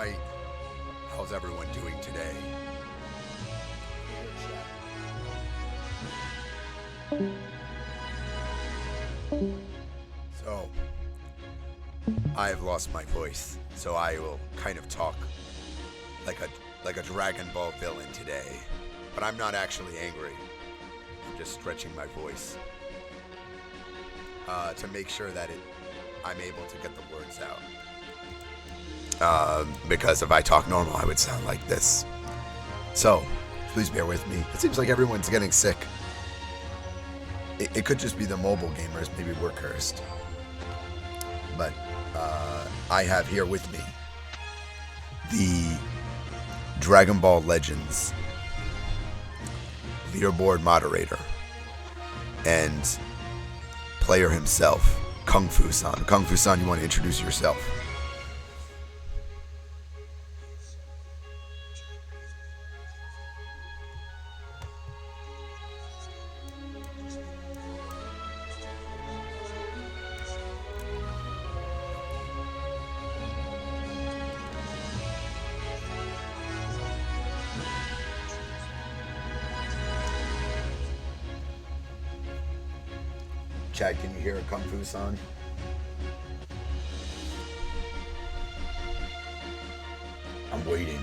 Alright, how's everyone doing today? So, I have lost my voice, so I will kind of talk like a Dragon Ball villain today. But I'm not actually angry. I'm just stretching my voice to make sure that I'm able to get the words out. Because if I talk normal, I would sound like this. So, please bear with me. It seems like everyone's getting sick. It could just be the mobile gamers. Maybe we're cursed. But I have here with me the Dragon Ball Legends leaderboard moderator and player himself, Kung Fu-san. Kung Fu-san, you want to introduce yourself? Chad, can you hear a Kung Fu-san? I'm waiting.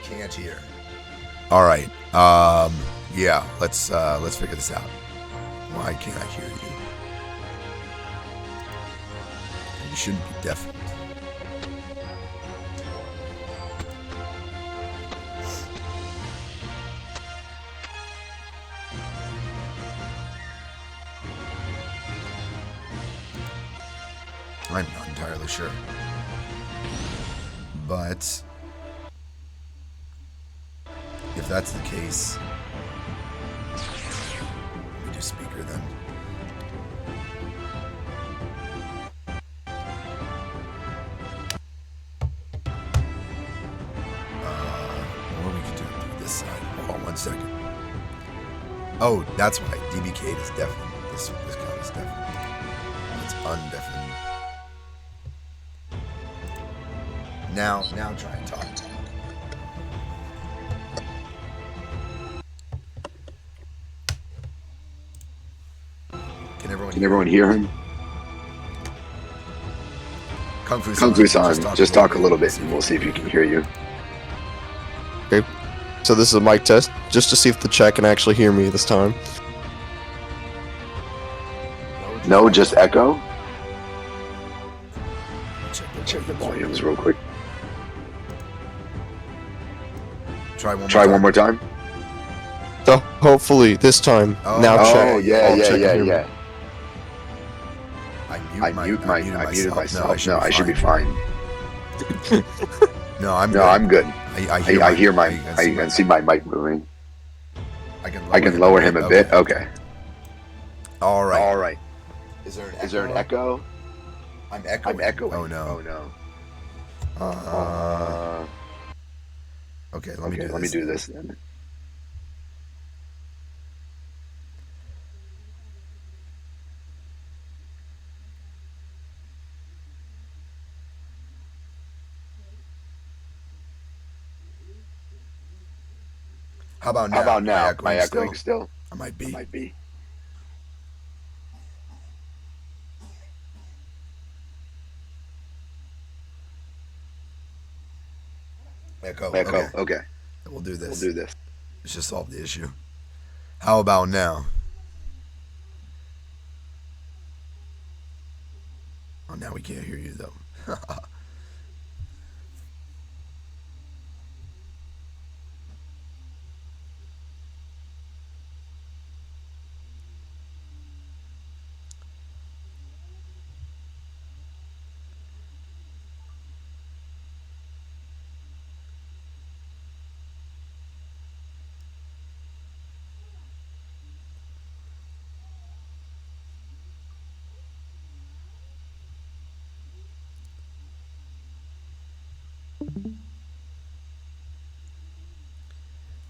Can't hear. All right. Yeah. Let's figure this out. Why can't I hear you? You shouldn't be deaf. I'm not entirely sure. But if that's the case, let me do speaker then. Or we could do it through this side. Hold on 1 second. Oh, that's why DBK is deafened. This count is deafened. It's undeafened. Now try and talk. Can everyone hear him? Kung Fu-san, just talk a little bit and we'll see if you can hear you. Okay. So this is a mic test, just to see if the chat can actually hear me this time. No, just echo. Check the volumes real quick. Try one more time. So hopefully this time, now chat. Oh yeah. I muted myself. No, I should be fine. No, I'm good. I hear I can see my mic moving. I can lower him a bit. Okay. All right. Is there an echo? I'm echoing. Oh no. Okay, let me do this then. How about now? Am I echoing still? I might be. Echo. Okay. We'll do this. Let's just solve the issue. How about now? Oh, now we can't hear you though.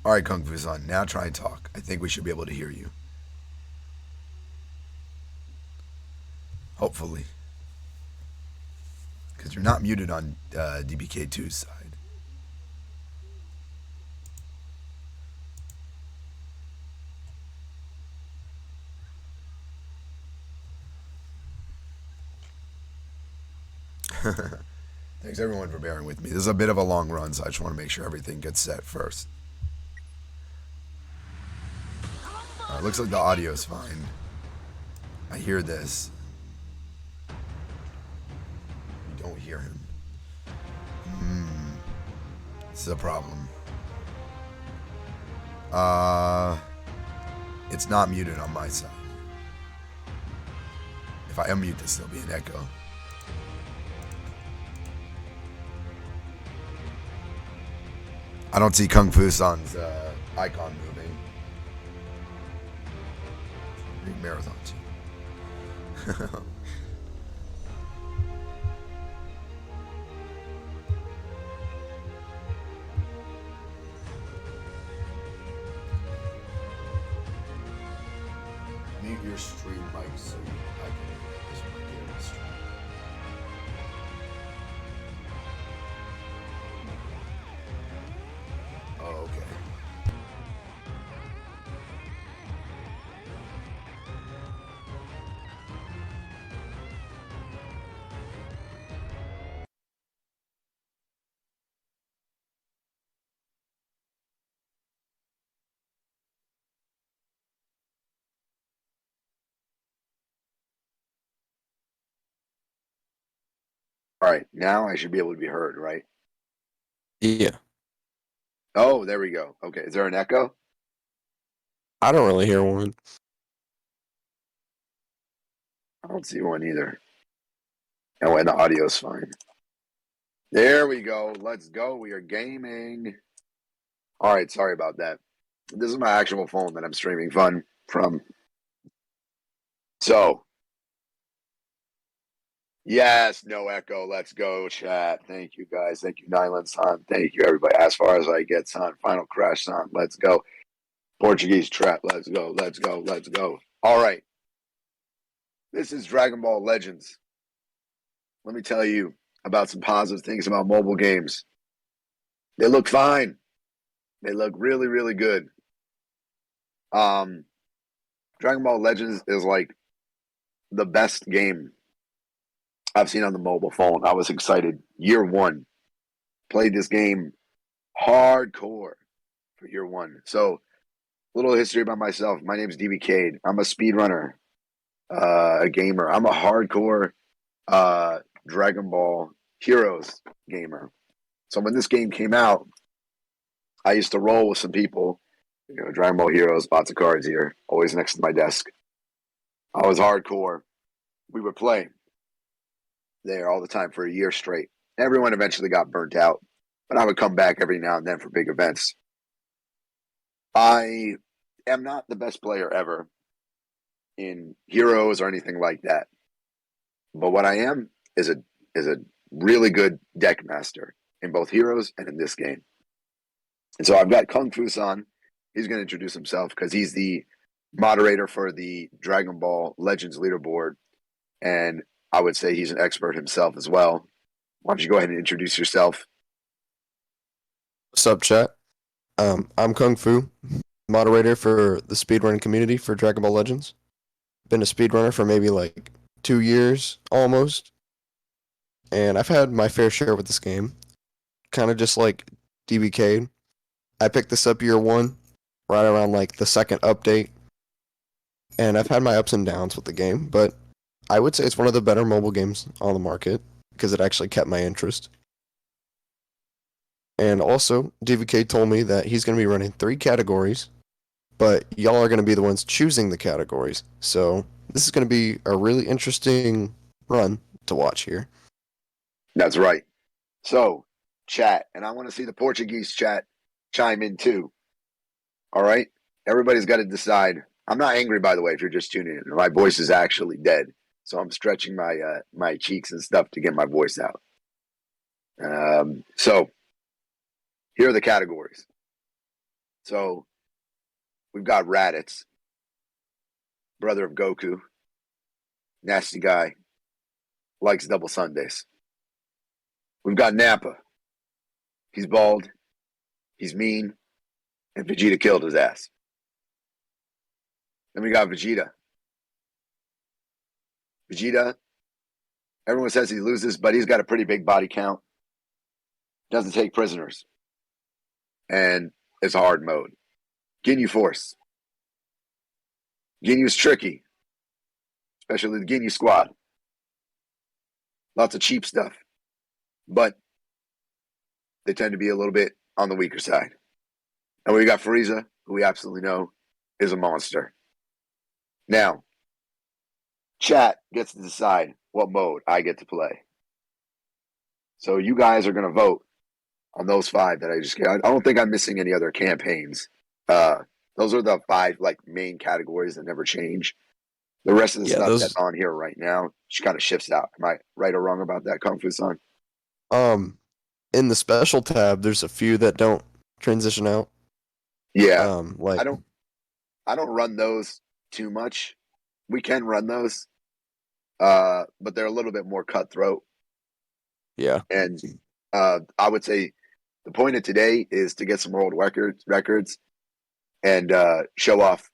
Alright, Kung Fu-san, now try and talk. I think we should be able to hear you. Hopefully. Because you're not muted on DBK2's side. Thanks everyone for bearing with me. This is a bit of a long run, so I just want to make sure everything gets set first. Looks like the audio is fine. I hear this. You don't hear him. This is a problem. It's not muted on my side. If I unmute this, there'll be an echo. I don't see Kung Fu San's icon moving. Big marathon team. Mute your stream mic so I can just hear the stream. Oh, okay. All right, now I should be able to be heard, right? Yeah. Oh, there we go. Okay, is there an echo? I don't really hear one. I don't see one either. And the audio's fine. There we go. Let's go. We are gaming. All right, sorry about that. This is my actual phone that I'm streaming fun from. So, yes, no echo. Let's go, chat. Thank you, guys. Thank you, Nyland son. Thank you, everybody. As far as I get, son. Final crash, son. Let's go. Portuguese trap. Let's go. Let's go. Let's go. All right. This is Dragon Ball Legends. Let me tell you about some positive things about mobile games. They look fine. They look really, really good. Dragon Ball Legends is like the best game I've seen on the mobile phone. I was excited. Year one. Played this game hardcore for year one. So, little history about myself. My name's DB Cade. I'm a speedrunner, a gamer. I'm a hardcore Dragon Ball Heroes gamer. So when this game came out, I used to roll with some people. You know, Dragon Ball Heroes, lots of cards here, always next to my desk. I was hardcore. We would play there all the time for a year straight. Everyone eventually got burnt out, but I would come back every now and then for big events. I am not the best player ever in Heroes or anything like that. But what I am is a really good deck master in both Heroes and in this game. And so I've got Kung Fu San. He's going to introduce himself because he's the moderator for the Dragon Ball Legends leaderboard. And I would say he's an expert himself as well. Why don't you go ahead and introduce yourself? What's up, chat? I'm Kung Fu, moderator for the speedrunning community for Dragon Ball Legends. Been a speedrunner for maybe like 2 years almost. And I've had my fair share with this game. Kind of just like DBK. I picked this up year one, right around like the second update. And I've had my ups and downs with the game, but I would say it's one of the better mobile games on the market because it actually kept my interest. And also, DVK told me that he's going to be running 3 categories, but y'all are going to be the ones choosing the categories. So this is going to be a really interesting run to watch here. That's right. So, chat, and I want to see the Portuguese chat chime in too. All right? Everybody's got to decide. I'm not angry, by the way, if you're just tuning in. My voice is actually dead, so I'm stretching my cheeks and stuff to get my voice out. So, here are the categories. So, we've got Raditz, brother of Goku, nasty guy, likes double Sundays. We've got Nappa. He's bald. He's mean. And Vegeta killed his ass. Then we got Vegeta. Vegeta, everyone says he loses, but he's got a pretty big body count. Doesn't take prisoners. And it's a hard mode. Ginyu Force. Ginyu's tricky. Especially the Ginyu Squad. Lots of cheap stuff. But they tend to be a little bit on the weaker side. And we got Frieza, who we absolutely know is a monster. Now, chat gets to decide what mode I get to play. So you guys are going to vote on those 5 that I just gave. I don't think I'm missing any other campaigns. Those are the 5 like main categories that never change. The rest of the stuff that's on here right now just kind of shifts out. Am I right or wrong about that, Kung Fu-san? In the special tab, there's a few that don't transition out. Yeah. Like I don't run those too much. We can run those, but they're a little bit more cutthroat. Yeah. And I would say the point of today is to get some world records and show off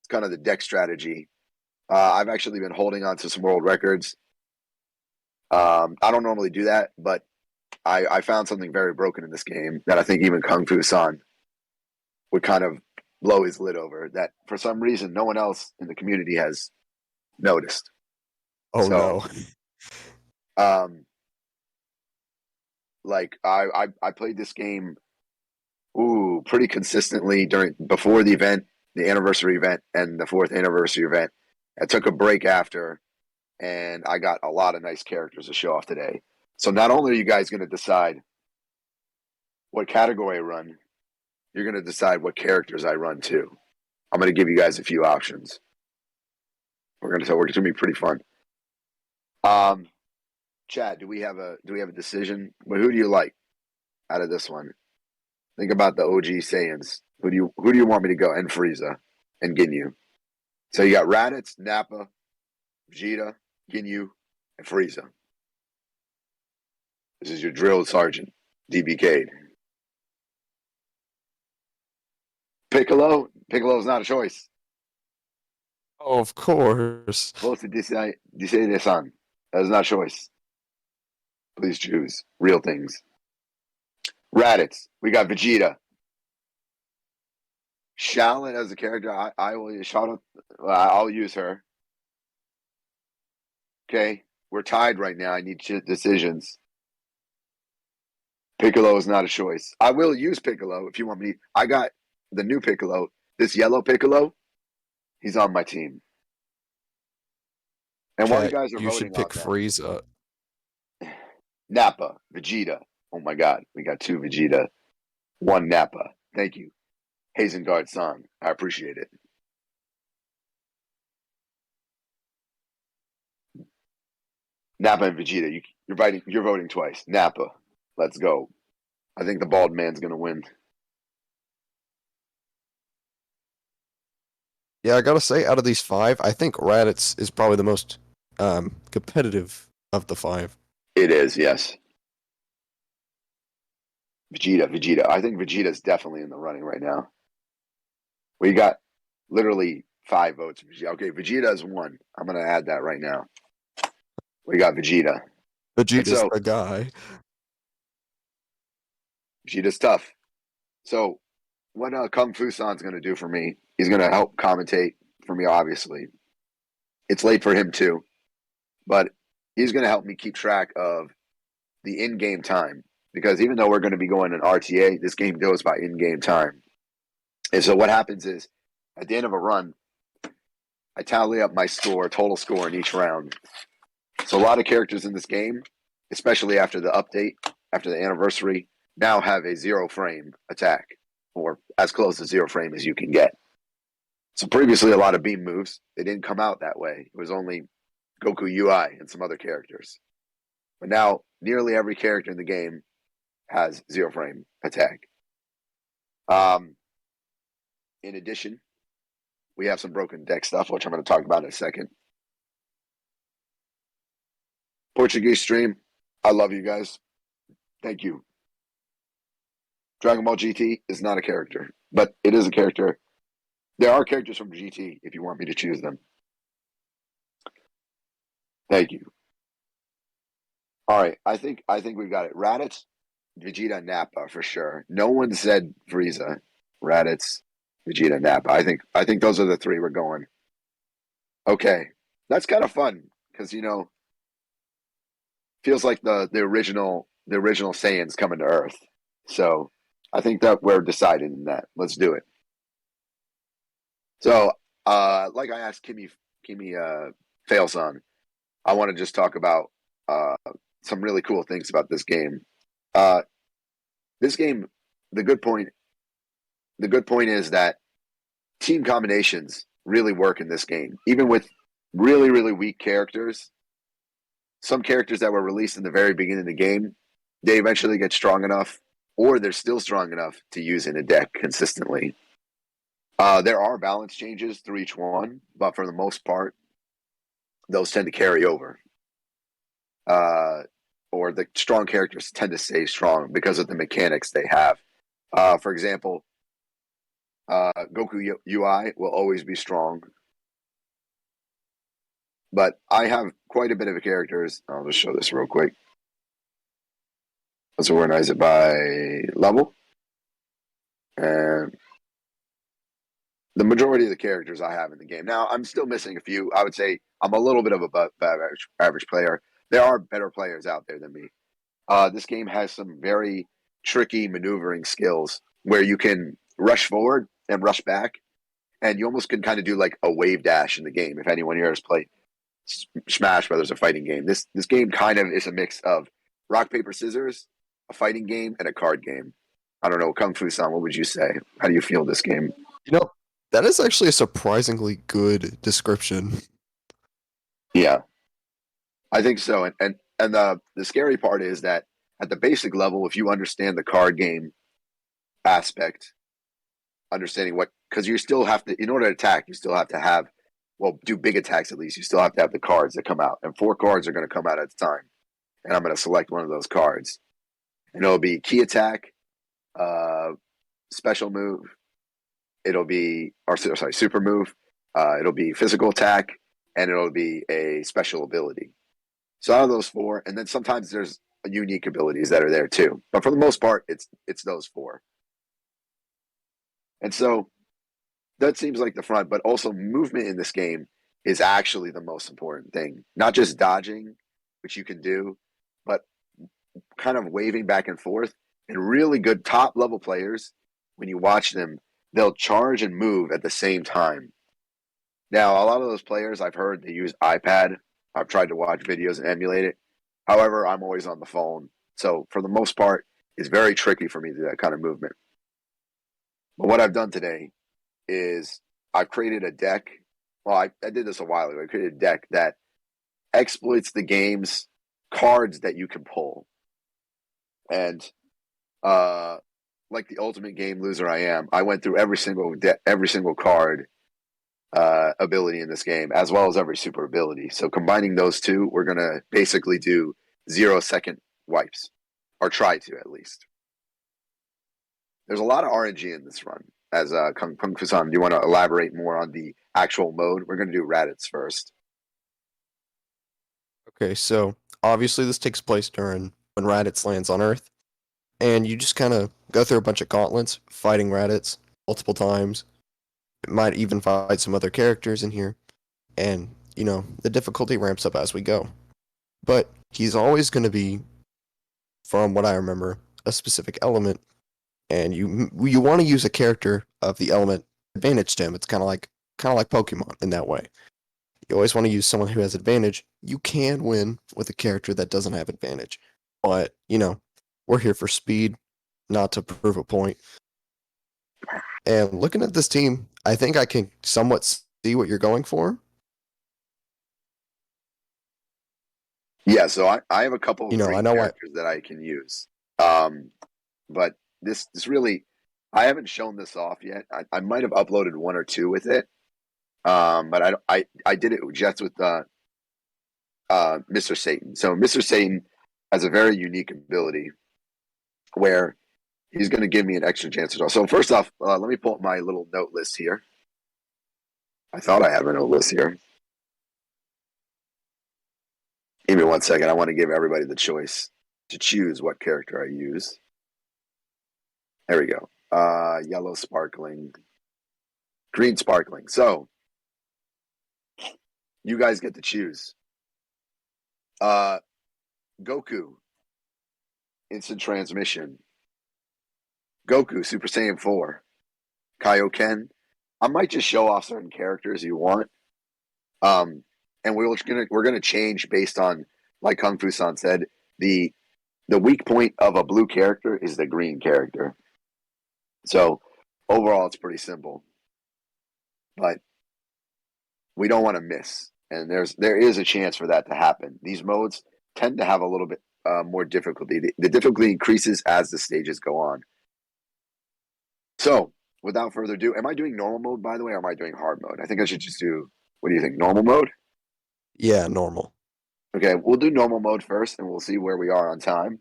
kind of the deck strategy. I've actually been holding on to some world records. I don't normally do that, but I found something very broken in this game that I think even Kung Fu-san would kind of blow his lid over, that for some reason no one else in the community has noticed. Oh, so, no. Like I played this game pretty consistently before the event, the anniversary event, and the 4th anniversary event. I took a break after, and I got a lot of nice characters to show off today. So not only are you guys going to decide what category I run, you're going to decide what characters I run too. I'm going to give you guys a few options. It's going to be pretty fun. Chad, do we have a decision? Well, who do you like out of this one? Think about the OG Saiyans. Who do you want me to go? And Frieza and Ginyu. So you got Raditz, Nappa, Vegeta, Ginyu, and Frieza. This is your drill sergeant, DBK. Piccolo? Piccolo's not a choice. Oh, of course. Vos decide. That is not a choice. Please choose real things. Raditz. We got Vegeta. Shaolin as a character, I will I'll use her. Okay, we're tied right now. I need decisions. Piccolo is not a choice. I will use Piccolo if you want me. I got the new Piccolo. This yellow Piccolo, he's on my team. And while you guys are voting, you should pick Frieza. Nappa, Vegeta. Oh my God, we got 2 Vegeta, 1 Nappa. Thank you, Hazengard-san. I appreciate it. Nappa and Vegeta, you're voting twice. Nappa, let's go. I think the bald man's gonna win. Yeah, I gotta say, out of these 5, I think Raditz is probably the most competitive of the 5. It is, yes. Vegeta. I think Vegeta's definitely in the running right now. We got literally 5 votes. Okay, Vegeta's 1. I'm gonna add that right now. We got Vegeta. Vegeta's the guy. Vegeta's tough. So, what Kung Fu-san's going to do for me, he's going to help commentate for me, obviously. It's late for him, too. But he's going to help me keep track of the in-game time. Because even though we're going to be going in RTA, this game goes by in-game time. And so what happens is, at the end of a run, I tally up my total score in each round. So a lot of characters in this game, especially after the update, after the anniversary, now have a 0 frame attack, or as close to 0 frame as you can get. So previously, a lot of beam moves, they didn't come out that way. It was only Goku UI and some other characters. But now, nearly every character in the game has 0 frame attack. In addition, we have some broken deck stuff, which I'm going to talk about in a second. Portuguese stream. I love you guys. Thank you. Dragon Ball GT is not a character, but it is a character. There are characters from GT if you want me to choose them. Thank you. All right, I think we got it. Raditz, Vegeta, Nappa for sure. No one said Frieza. Raditz, Vegeta, Nappa. I think those are the three we're going. Okay, that's kind of fun because feels like the original Saiyans coming to Earth. So I think that we're decided in that. Let's do it. So, like I asked Kimmy Failson, I want to just talk about some really cool things about this game. This game, the good point is that team combinations really work in this game, even with really, really weak characters. Some characters that were released in the very beginning of the game, they eventually get strong enough, or they're still strong enough to use in a deck consistently. There are balance changes through each one, but for the most part, those tend to carry over. Or the strong characters tend to stay strong because of the mechanics they have. For example, Goku UI will always be strong. But I have quite a bit of characters. I'll just show this real quick. Let's organize it by level. And the majority of the characters I have in the game. Now, I'm still missing a few. I would say I'm a little bit of a average player. There are better players out there than me. This game has some very tricky maneuvering skills where you can rush forward and rush back. And you almost can kind of do like a wave dash in the game. If anyone here has played Smash Brothers, a fighting game, this game kind of is a mix of rock, paper, scissors, a fighting game, and a card game. I don't know, Kung Fu-san, what would you say? How do you feel this game? That is actually a surprisingly good description. Yeah, I think so. And the scary part is that at the basic level, if you understand the card game aspect, understanding because you still have to, in order to attack, you still have to have, do big attacks at least. You still have to have the cards that come out, and 4 cards are going to come out at a time. And I'm going to select one of those cards, and it'll be key attack, special move. It'll be, super move. It'll be physical attack, and it'll be a special ability. So out of those 4, and then sometimes there's unique abilities that are there too. But for the most part, it's those 4. And so that seems like the front, but also movement in this game is actually the most important thing. Not just dodging, which you can do, but kind of waving back and forth. And really good top level players, when you watch them, they'll charge and move at the same time. Now, a lot of those players I've heard they use iPad. I've tried to watch videos and emulate it. However, I'm always on the phone. So for the most part, it's very tricky for me to do that kind of movement. But what I've done today is I've created a deck. Well, I did this a while ago. I created a deck that exploits the game's cards that you can pull. And like the ultimate game loser I am, I went through every single card ability in this game, as well as every super ability. So combining those two, we're going to basically do 0-second wipes, or try to at least. There's a lot of RNG in this run. As Kung Fu-san, do you want to elaborate more on the actual mode? We're going to do Raditz first. Okay, so obviously this takes place during when Raditz lands on Earth, and you just kind of go through a bunch of gauntlets, fighting Raditz multiple times. It might even fight some other characters in here, and, the difficulty ramps up as we go. But he's always going to be, from what I remember, a specific element, and you want to use a character of the element advantage to him. It's kind of like Pokemon in that way. You always want to use someone who has advantage. You can win with a character that doesn't have advantage, but we're here for speed, not to prove a point. And looking at this team, I think I can somewhat see what you're going for. Yeah, so I have a couple of I know characters that I can use. But this really, I haven't shown this off yet. I might have uploaded 1 or 2 with it. But I did it just with Mr. Satan. So Mr. Satan has a very unique ability where he's going to give me an extra chance to draw. So first off, let me pull up my little note list here. I thought I have a note list here. Give me 1 second. I want to give everybody the choice to choose what character I use. There we go. Yellow sparkling, green sparkling. So you guys get to choose. Goku, instant transmission. Goku, Super Saiyan 4. Kaioken. I might just show off certain characters you want. And we're gonna change based on, like Kung Fu San said, the weak point of a blue character is the green character. So overall, it's pretty simple, but we don't want to miss. And there is a chance for that to happen. These modes tend to have a little bit more difficulty. The difficulty increases as the stages go on. So without further ado, am I doing normal mode, by the way, or am I doing hard mode? I think I should just do, what do you think, normal mode? Yeah, normal. Okay, we'll do normal mode first, and we'll see where we are on time.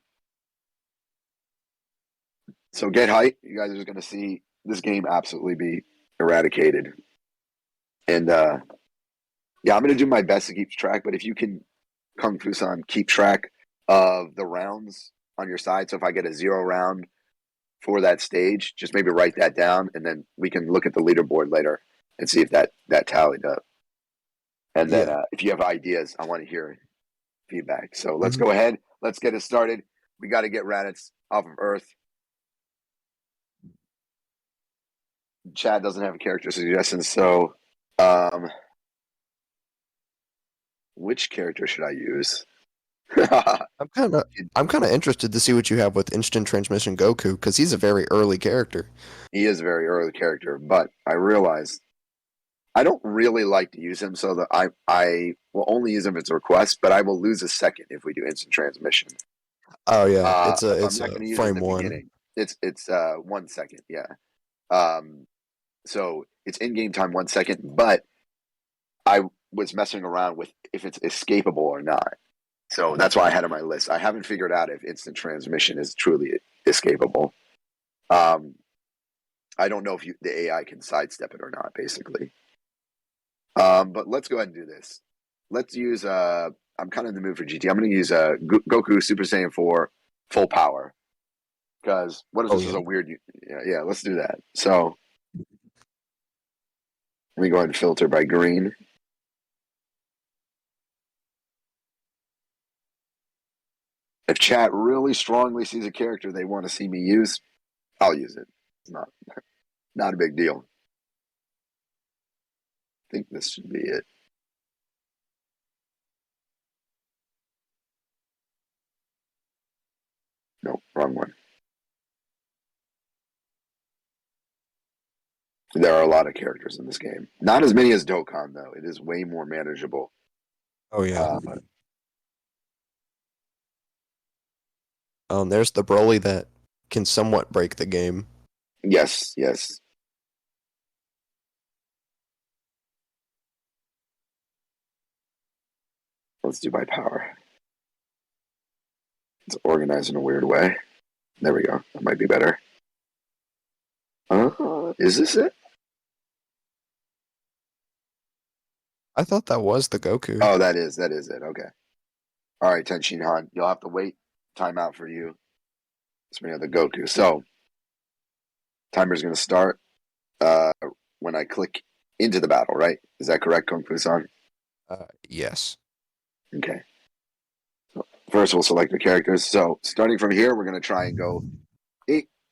So get hype. You guys are just going to see this game absolutely be eradicated. And yeah, I'm going to do my best to keep track, but if you can, Kung Fu San, keep track of the rounds on your side. So if I get a 0 round for that stage, just maybe write that down, and then we can look at the leaderboard later and see if that tallied up. And then if you have ideas, I want to hear feedback. So let's go ahead. Let's get it started. We got to get Raditz off of Earth. Chad doesn't have a character suggestion, so which character should I use? I'm kind of interested to see what you have with Instant Transmission Goku, because he's a very early character. He is a very early character, but I realized I don't really like to use him, so that I will only use him if it's a request, but I will lose a second if we do instant transmission. Oh yeah, it's I'm a not going to use it frame at the one. beginning. It's 1 second, yeah. So it's in-game time 1 second, but I was messing around with if it's escapable or not. So that's why I had on my list. I haven't figured out if instant transmission is truly escapable. I don't know if the AI can sidestep it or not, basically. But let's go ahead and do this. Let's use, I'm kind of in the mood for GT. I'm going to use Goku Super Saiyan 4 full power. Because what if this is a weird... Yeah, let's do that. So let me go ahead and filter by green. If chat really strongly sees a character they want to see me use, I'll use it. It's not a big deal. I think this should be it. No, wrong one. There are a lot of characters in this game. Not as many as Dokkan, though. It is way more manageable. Oh yeah. There's the Broly that can somewhat break the game. Yes. Let's do by power. It's organized in a weird way. There we go. That might be better. Is this it? I thought that was the Goku. Oh, that is it. Okay. All right, Tenshin Han. You'll have to wait. Timeout for you. It's me, the Goku. So, timer's going to start when I click into the battle, right? Is that correct, Kung Fu San? Yes. Okay. So first, we'll select the characters. So, starting from here, we're going to try and go.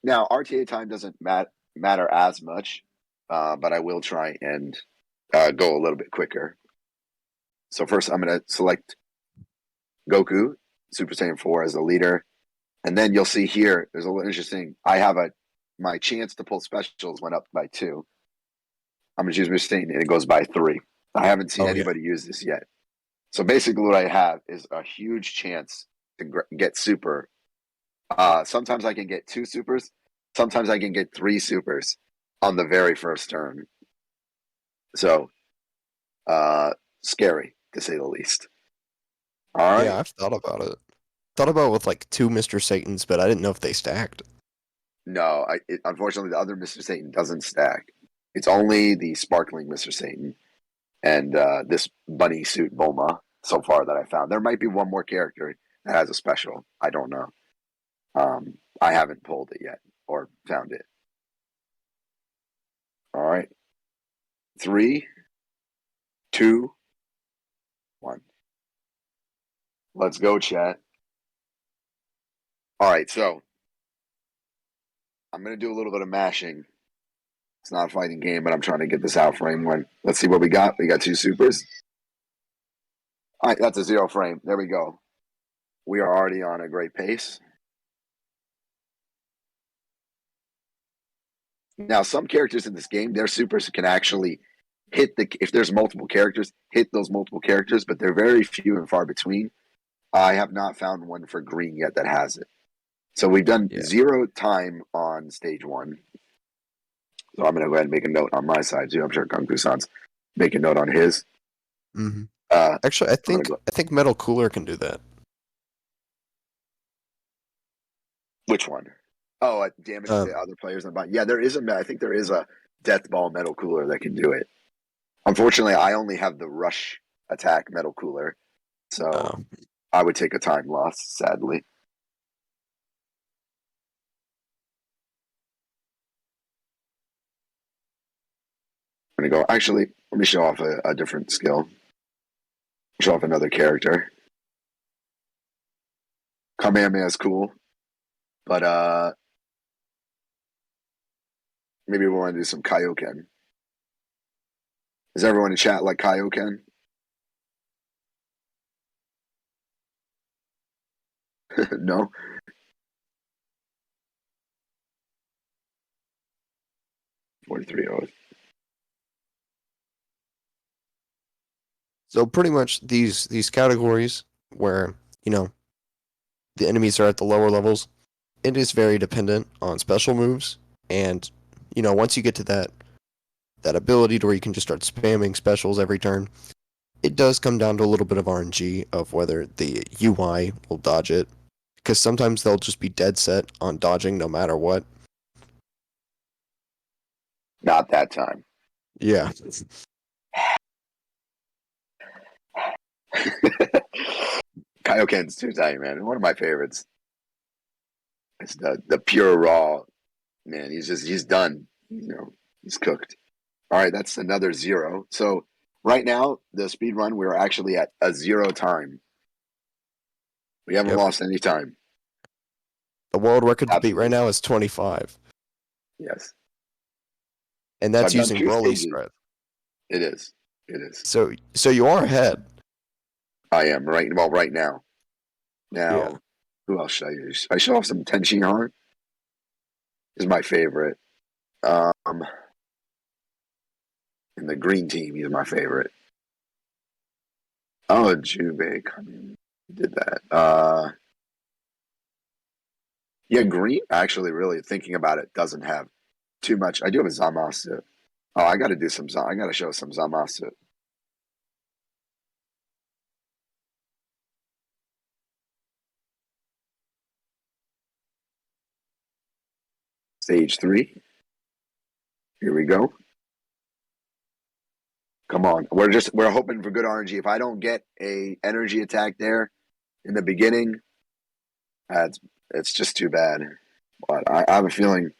Now, RTA time doesn't matter as much, but I will try and go a little bit quicker. So, first, I'm going to select Goku, Super Saiyan 4 as the leader. And then you'll see here, there's a little interesting. I have my chance to pull specials went up by 2. I'm going to choose Mr. Satan, and it goes by 3. I haven't seen anybody use this yet. So basically what I have is a huge chance to get super. Sometimes I can get 2 supers. Sometimes I can get 3 supers on the very first turn. So, scary, to say the least. All right. Yeah, I've thought about it. Thought about with like two Mr. Satans, but I didn't know if they stacked. No, unfortunately, the other Mr. Satan doesn't stack. It's only the sparkling Mr. Satan and this bunny suit Bulma so far that I found. There might be one more character that has a special. I don't know. I haven't pulled it yet or found it. All right. 3, 2, 1. Let's go, chat. All right, so I'm going to do a little bit of mashing. It's not a fighting game, but I'm trying to get this out frame one. Let's see what we got. We got 2 supers. All right, that's a 0 frame. There we go. We are already on a great pace. Now, some characters in this game, their supers can actually hit if there's multiple characters, hit those multiple characters, but they're very few and far between. I have not found one for green yet that has it. So we've done 0 time on stage 1. So I'm going to go ahead and make a note on my side too. I'm sure Kung Fu San's make a note on his. Mm-hmm. Actually, I think Metal Cooler can do that. Which one? Oh, damage to other players on the bottom. Yeah, there is I think there is a Death Ball Metal Cooler that can do it. Unfortunately, I only have the Rush Attack Metal Cooler, so I would take a time loss, sadly. I'm going to go, actually, let me show off a different skill. Show off another character. Kamehameha is cool, but maybe we want to do some Kaioken. Is everyone in chat like Kaioken? No? $43. So pretty much these categories where, you know, the enemies are at the lower levels, it is very dependent on special moves, and you know, once you get to that ability to where you can just start spamming specials every turn, it does come down to a little bit of RNG of whether the UI will dodge it, because sometimes they'll just be dead set on dodging no matter what. Not that time. Yeah. Kaioken's too tight, man. One of my favorites. It's the pure raw, man. He's done. You know, he's cooked. All right, that's another 0. So right now, the speed run, we're actually at a 0 time. We haven't lost any time. The world record to beat right now is 25. Yes. And that's So using Broly's spread. It is. It is. So you are ahead. I am right now. Now, who else should I use? I show off some Tenchi Han. Is my favorite. And the green team, he's my favorite. Oh, Jubei coming did that. Yeah, green. Actually, really thinking about it, doesn't have too much. I do have a Zamasu. Oh, I got to do some. I got to show some Zamasu. Stage 3. Here we go. Come on. We're hoping for good RNG. If I don't get a energy attack there in the beginning, it's just too bad. But I have a feeling,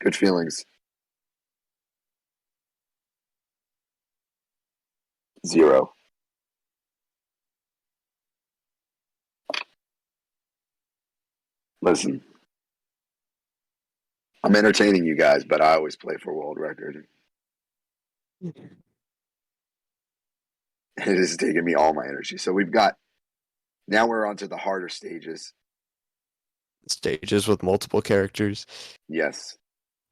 good feelings. 0. Listen, I'm entertaining you guys, but I always play for world record. It is taking me all my energy. So now we're on to the harder stages. Stages with multiple characters. Yes.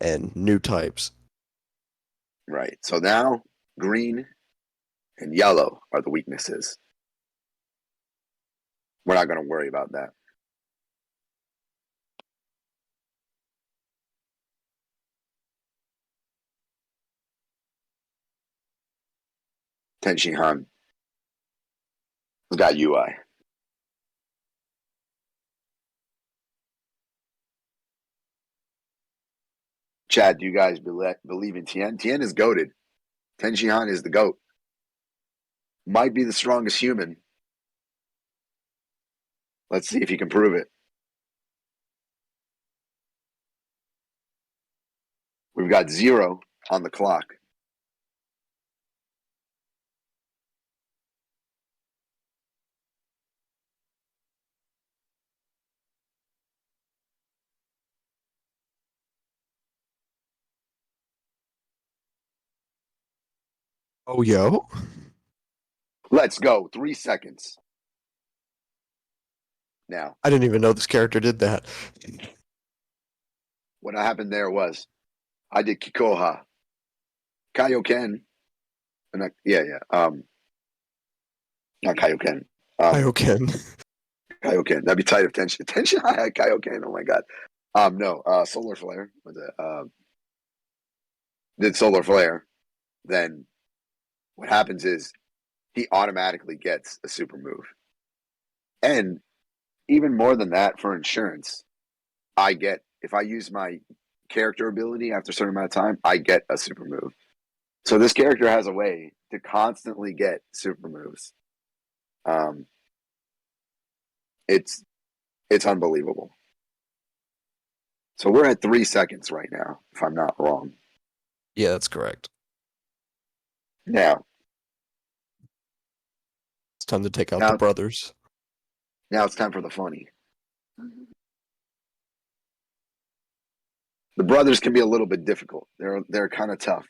And new types. Right. So now green and yellow are the weaknesses. We're not going to worry about that. Tenchi Han has got UI. Chad, do you guys believe in Tien? Tien is goated. Ten Shihan is the GOAT. Might be the strongest human. Let's see if he can prove it. We've got 0 on the clock. Oh, yo. Let's go. 3 seconds. Now, I didn't even know this character did that. what happened there was I did Kikoha, Kaioken, and not Kaioken. Kaioken. Kaioken. That'd be tight if Tension I had Kaioken. Oh my god. No, Solar Flare was it? Did Solar Flare. Then what happens is he automatically gets a super move. And even more than that, for insurance, if I use my character ability after a certain amount of time, I get a super move. So this character has a way to constantly get super moves. It's unbelievable. So we're at 3 seconds right now, if I'm not wrong. Yeah, that's correct. Now It's time to take out the brothers. Now it's time for the funny. The brothers can be a little bit difficult. They're kind of tough.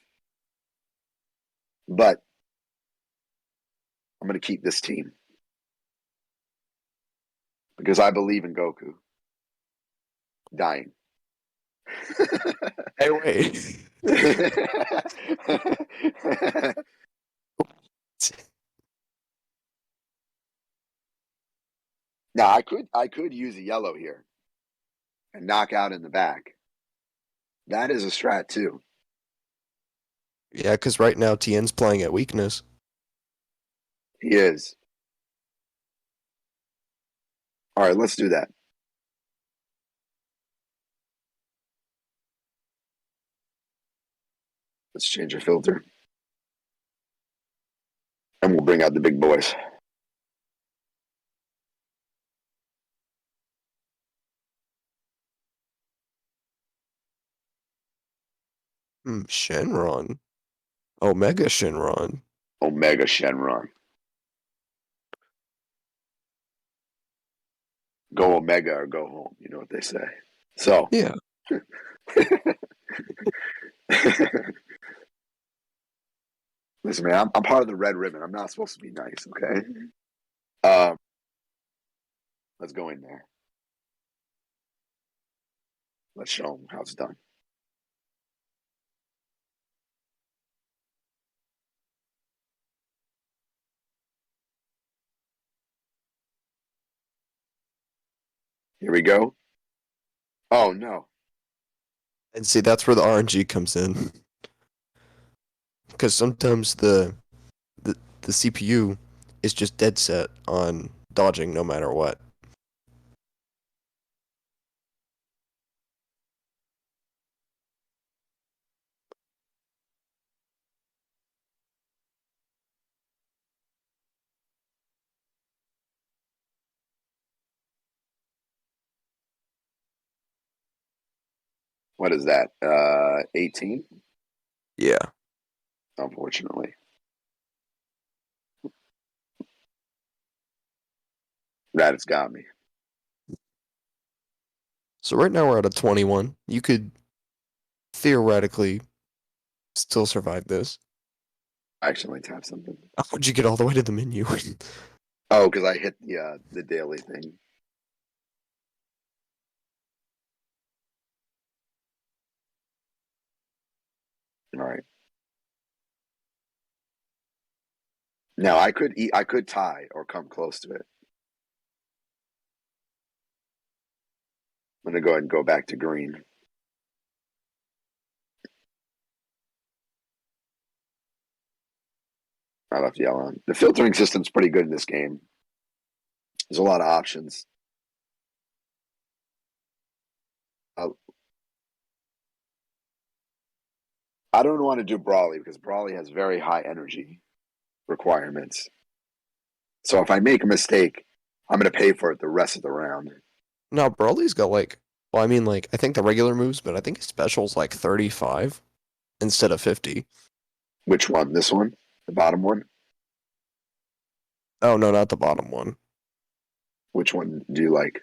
But I'm going to keep this team because I believe in Goku dying. Hey, wait. Now I could use a yellow here and knock out in the back. That is a strat too. Yeah, because right now Tien's playing at weakness. He is. All right, let's do that. Let's change our filter. And we'll bring out the big boys. Shenron. Omega Shenron. Omega Shenron. Go Omega or go home. You know what they say. So. Yeah. Listen, man, I'm part of the red ribbon. I'm not supposed to be nice, okay? Let's go in there. Let's show them how it's done. Here we go. Oh, no. And see, that's where the RNG comes in. Because sometimes the CPU is just dead set on dodging no matter what. What is that? 18? Yeah. Unfortunately. That has got me. So right now we're at a 21. You could theoretically still survive this. I accidentally tapped something. How'd you get all the way to the menu? Oh, because I hit the daily thing. All right. Now I could tie or come close to it. I'm gonna go ahead and go back to green. I left yellow. The filtering system's pretty good in this game. There's a lot of options. I don't want to do Brawly because Brawly has very high energy requirements. So if I make a mistake, I'm going to pay for it the rest of the round. Now, Broly's got like, well, I mean, like, I think the regular moves, but I think his special's like 35 instead of 50. Which one? This one? The bottom one? Oh, no, not the bottom one. Which one do you like?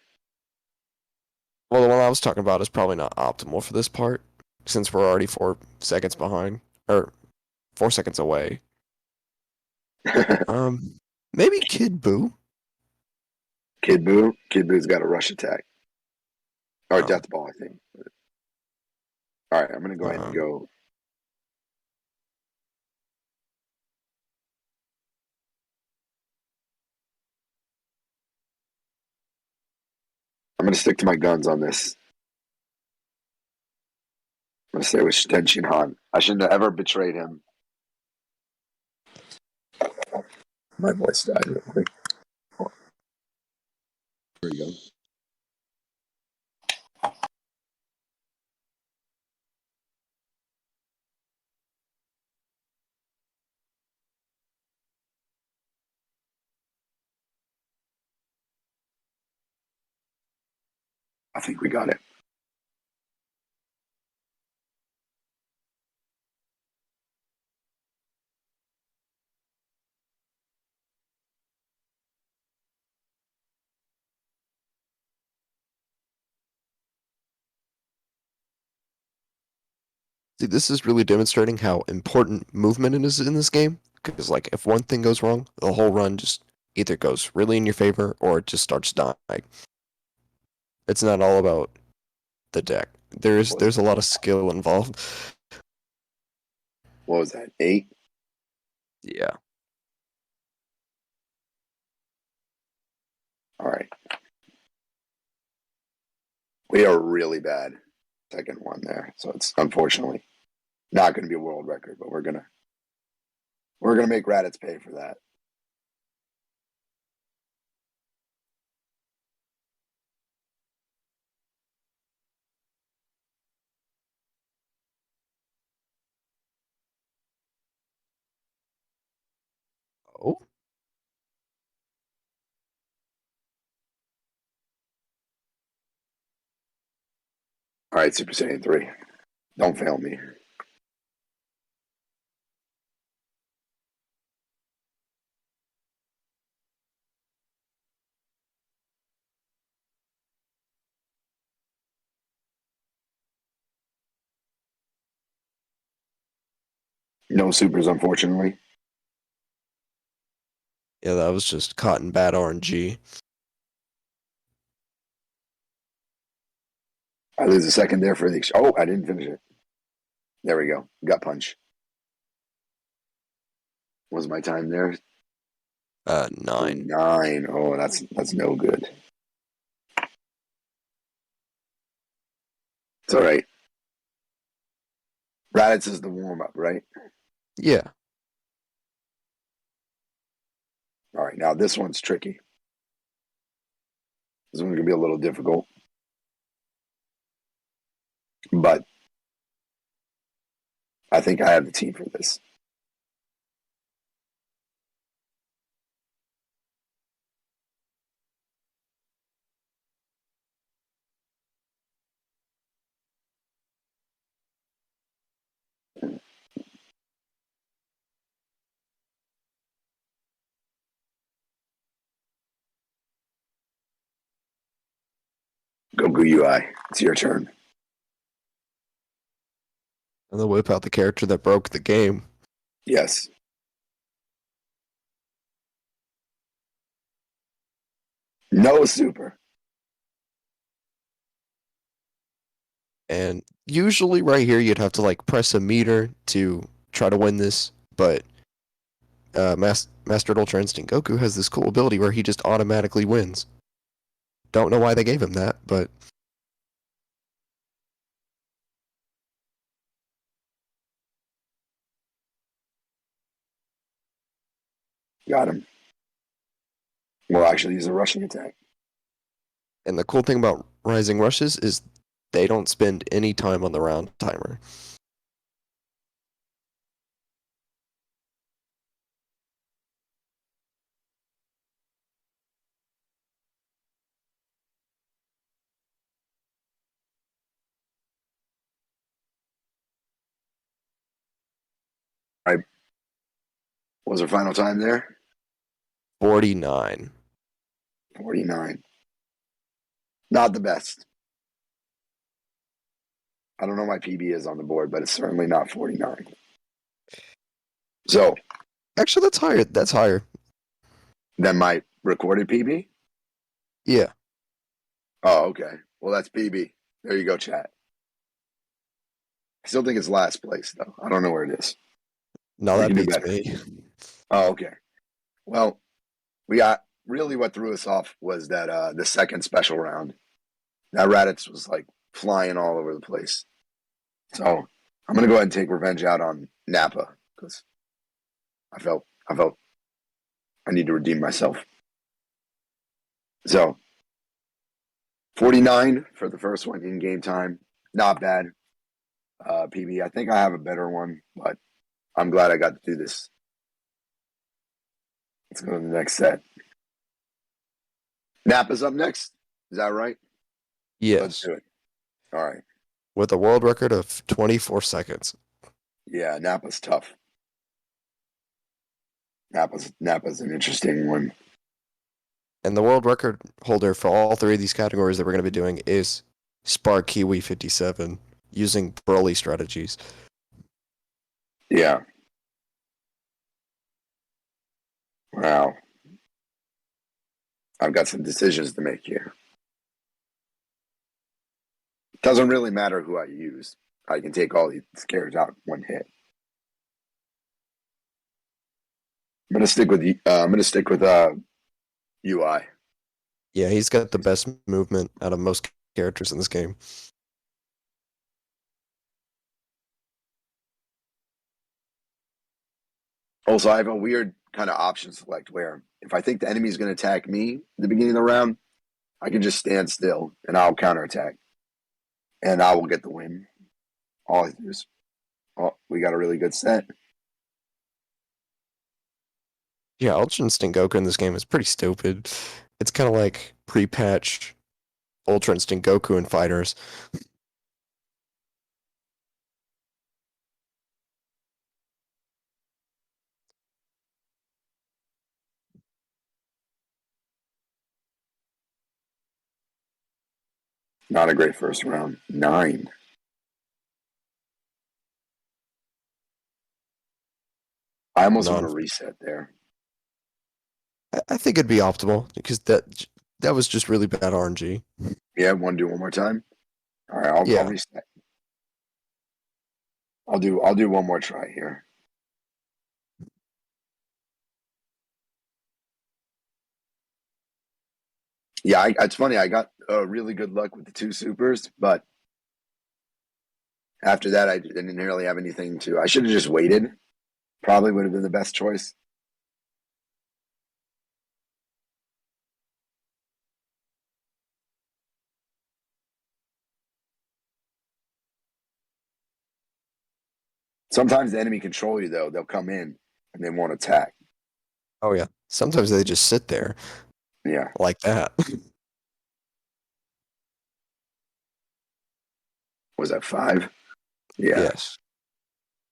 Well, the one I was talking about is probably not optimal for this part, since we're already 4 seconds behind, or 4 seconds away. Maybe Kid Buu. Kid Buu? Kid Buu's got a rush attack. Or Oh. death ball, I think. All right, I'm going to go ahead and go. I'm going to stick to my guns on this. I'm going to stay with Tenshin Han. I shouldn't have ever betrayed him. My voice died real quick. There you go. I think we got it. See, this is really demonstrating how important movement is in this game. Because, like, if one thing goes wrong, the whole run just either goes really in your favor or it just starts dying. It's not all about the deck. There's a lot of skill involved. What was that? 8? Yeah. All right. We are really bad. Second one there. So it's unfortunately not going to be a world record, but we're gonna make Raditz pay for that. Oh. All right, Super Saiyan 3. Don't fail me. No supers, unfortunately. Yeah, that was just caught in bad RNG. I lose a second there for the. Oh, I didn't finish it. There we go. Gut punch. What was my time there? 9. 9. Oh, that's no good. It's all right. Raditz is the warm up, right? Yeah. All right, now this one's tricky. This one's gonna be a little difficult, but I think I have the team for this. Goku UI, it's your turn. And they'll whip out the character that broke the game. Yes. No super. And usually right here you'd have to like press a meter to try to win this, but Mastered Ultra Instinct Goku has this cool ability where he just automatically wins. Don't know why they gave him that, but Got him. Well, actually, he's a rushing attack. and the cool thing about Rising Rushes is they don't spend any time on the round timer. What was our final time there? 49. 49. Not the best. I don't know my PB is on the board, but it's certainly not 49. So, Actually, that's higher. That's higher. then my recorded PB? Yeah. Oh, okay. Well, that's PB. There you go, chat. I still think it's last place, though. I don't know where it is. No, We that can do beats better. me. Oh, okay. Well, we got really what threw us off was that the second special round. That Raditz was like flying all over the place. So I'm gonna go ahead and take revenge out on Napa because I felt I need to redeem myself. So 49 for the first one in game time. Not bad. PB, I think I have a better one, but I'm glad I got to do this. Let's go to the next set. Napa's up next. Is that right? Let's Yes. do it. All right. With a world record of 24 seconds. Yeah, Napa's tough. Napa's an interesting one. And the world record holder for all three of these categories that we're going to be doing is Spark Kiwi 57 using Broly strategies. Yeah. Wow. I've got some decisions to make here. Doesn't really matter who I use. I can take all these characters out in one hit. I'm gonna stick with UI. Yeah, he's got the best movement out of most characters in this game. Also, I have a weird kind of option select where if I think the enemy is going to attack me at the beginning of the round, I can just stand still and I'll counterattack, and I will get the win. All I do is, oh, we got a really good set. Yeah, Ultra Instinct Goku in this game is pretty stupid. It's kind of like pre-patch Ultra Instinct Goku in Fighters. Not a great first round. 9. I almost want to None. reset there. I think it'd be optimal because that was just really bad RNG. Yeah, want to do one more time? All right, I'll Yeah. reset. I'll do one more try here. Yeah, it's funny. I got really good luck with the 2 supers, but after that, I didn't really have anything to. I should have just waited. Probably would have been the best choice. Sometimes the enemy control you though. They'll come in and they won't attack. Oh yeah. Sometimes they just sit there Yeah. like that. Was that 5? Yeah. Yes.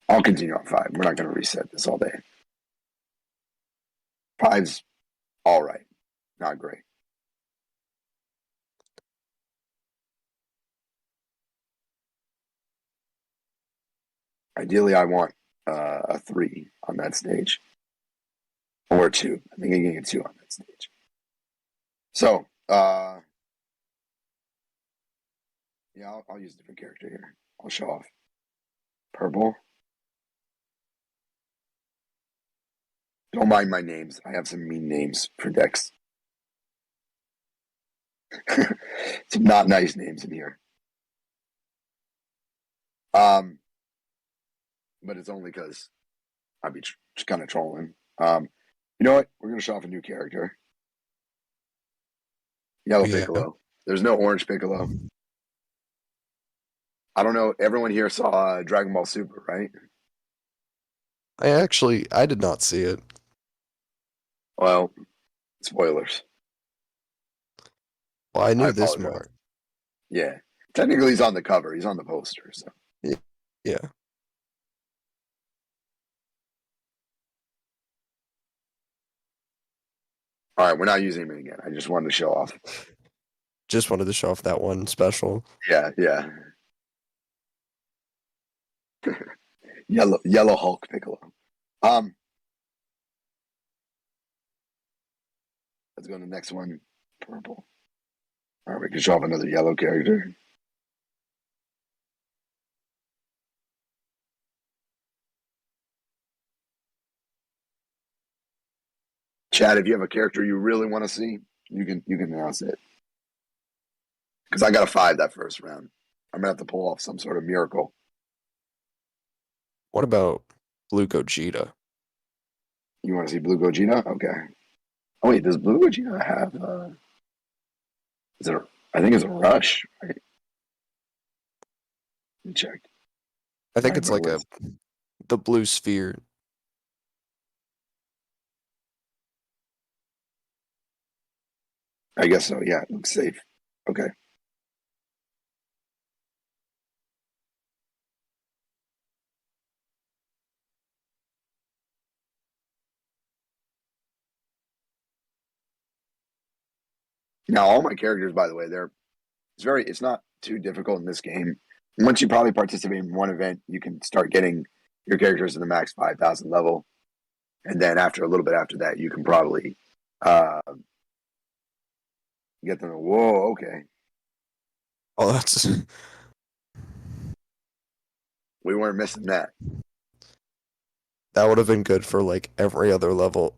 I'll continue on 5. We're not going to reset this all day. 5's all right. Not great. Ideally, I want a 3 on that stage. Or a 2. I think I can get 2 on that stage. So, yeah, I'll use a different character here. I'll show off. Purple. Don't mind my names. I have some mean names for decks. Some not nice names in here. But it's only because I'd be just kind of trolling. You know what? We're gonna show off a new character. Yellow Yeah. Piccolo. There's no orange Piccolo. I don't know. Everyone here saw Dragon Ball Super, right? I did not see it. Well, spoilers. Well, I I knew this apologize. part. Yeah, technically he's on the cover. He's on the poster. So Yeah. All right, we're not using him again. I just wanted to show off. Just wanted to show off that one special. Yeah. Yellow Hulk Piccolo. Let's go to the next one. Purple. All right, we can show off another yellow character. Chad, if you have a character you really want to see, you can announce it. Because I got a 5 that first round. I'm gonna have to pull off some sort of miracle. What about Blue Gogeta? You want to see Blue Gogeta? Okay. Oh wait, does Blue Gogeta have? I think it's a rush, right? Let me check. I think it's like the blue sphere. I guess so. Yeah, it looks safe. Okay. Now, all my characters, by the way, it's not too difficult in this game. Once you probably participate in one event, you can start getting your characters to the max 5,000 level, and then after a little bit after that, you can probably get them. Whoa, okay. Oh, that's We weren't missing that. that would have been good for like every other level.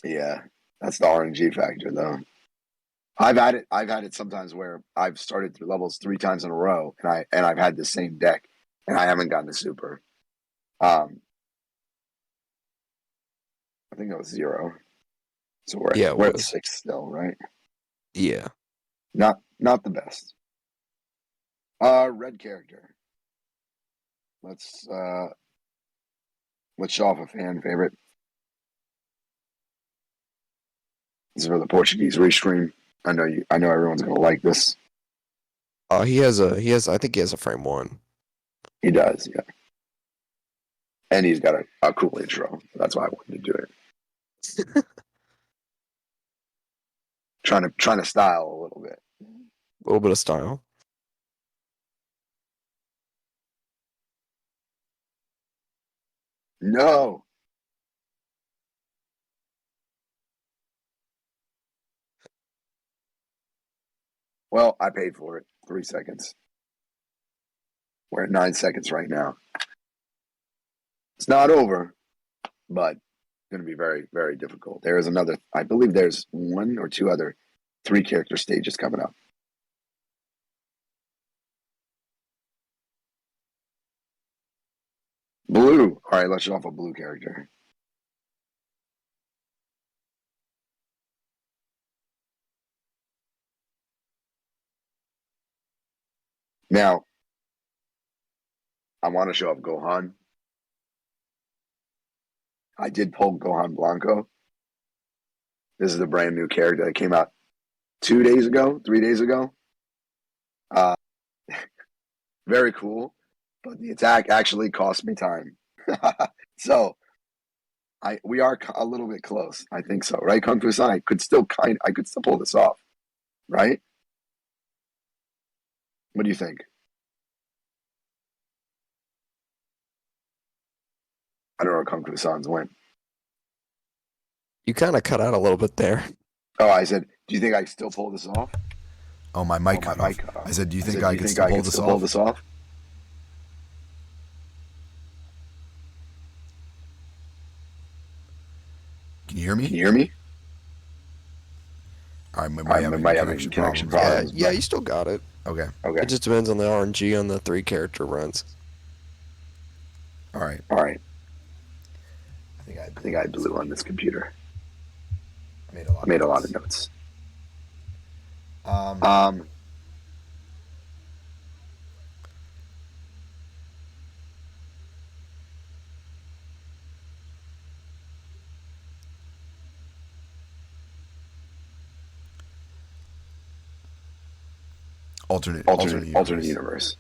Yeah, that's the RNG factor, though. I've had it sometimes where I've started through levels 3 times in a row, and I've had the same deck, and I haven't gotten the super. I think it was 0. So we're at 6 still, right? Yeah. Not the best. Red character. Let's show off a fan favorite. This is for the Portuguese restream. I know everyone's gonna like this. I think he has a frame 1. He does, yeah. And he's got a cool intro. That's why I wanted to do it. trying to style a little bit. A little bit of style. No. Well, I paid for it. 3 seconds. We're at 9 seconds right now. It's not over, but it's going to be very, very difficult. There is another, I believe there's 1 or 2 other 3 character stages coming up. Blue. All right, let's show off a blue character. Now, I want to show off Gohan. I did pull Gohan Blanco. This is a brand new character that came out 2 days ago, 3 days ago. Very cool, but the attack actually cost me time. So we are a little bit close. I think so, right? Kung Fu-san, I could still pull this off, right? What do you think? I don't know where Kung Fu-san's went. You kind of cut out a little bit there. Oh, I said, do you think I can still pull this off? Oh, my mic cut off. I said, do you think I can still pull this off? Can you hear me? All right, we might have connection problems. Yeah, you still got it. Okay. It just depends on the RNG on the 3 character runs. All right. I think I blew on this computer. I made a lot of notes. Alternate universe.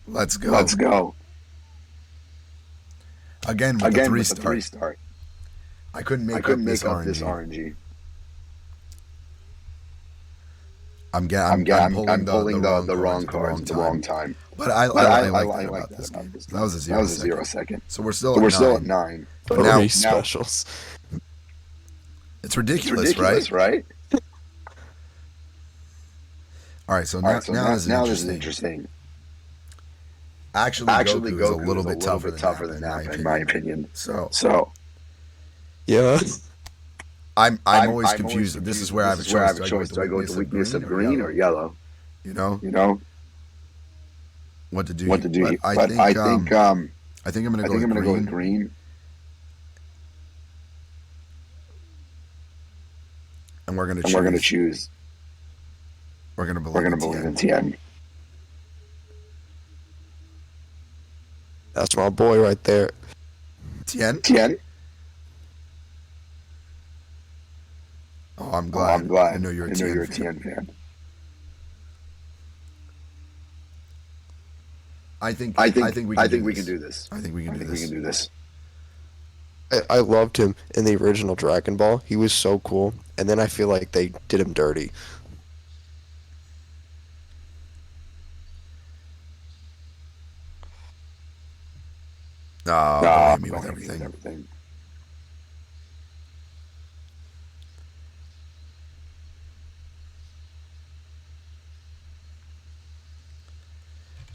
Let's go. Let's go. Again with Again the with the 3-star. 3-star. I couldn't make I couldn't up make this up RNG. this RNG. I'm pulling the wrong cards at the wrong time. But I like that about this game. That was a 0 second. So we're still at 9. But now, Three specials. it's ridiculous, right? All right, so now this is interesting. Actually, Goku is a little bit tougher than Nappa, in my opinion. So Yeah. I'm always confused. This is where I have a choice. Do I go with the weakness of green or yellow? You know what to do. But I think I'm going to go with green. And we're going to choose. We're going to believe in Tien. That's my boy right there. Tien? Oh, I'm glad. I know you're a Tien fan. I think we can do this. I think we can do this. I loved him in the original Dragon Ball. He was so cool. And then I feel like they did him dirty. Don't hit me with everything.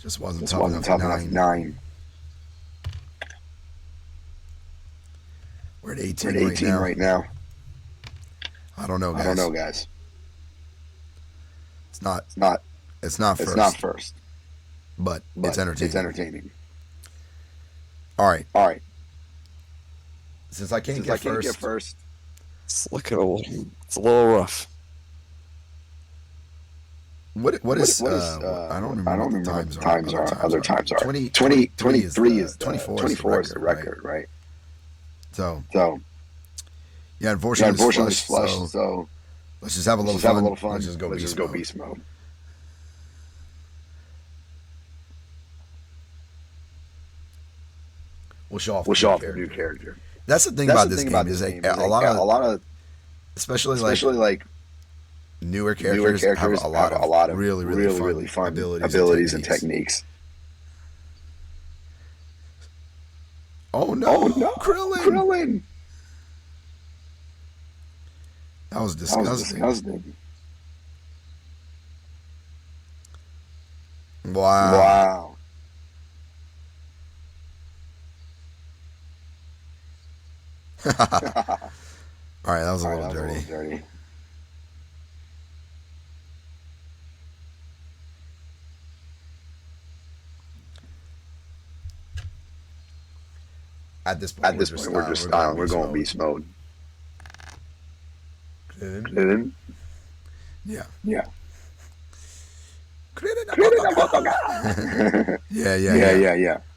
Just wasn't tough enough. 9. We're at 18, right now. I don't know, guys. It's not first. But it's entertaining. All right. Since I can't get first, It's looking it's a little rough. what is I don't remember what the times are. Other times are. 23 is 24 is the record, right? So yeah, unfortunately it's flush, so let's just have a little fun. Let's just go beast mode. We'll show off the new character. That's the thing about this game is like a lot of especially like newer characters have a lot of really fun abilities and techniques. Oh no, Krillin! That was disgusting. Wow. All right, that was a little dirty. At this point, we're just styling. We're going beast mode. Krillin? Yeah. Yeah.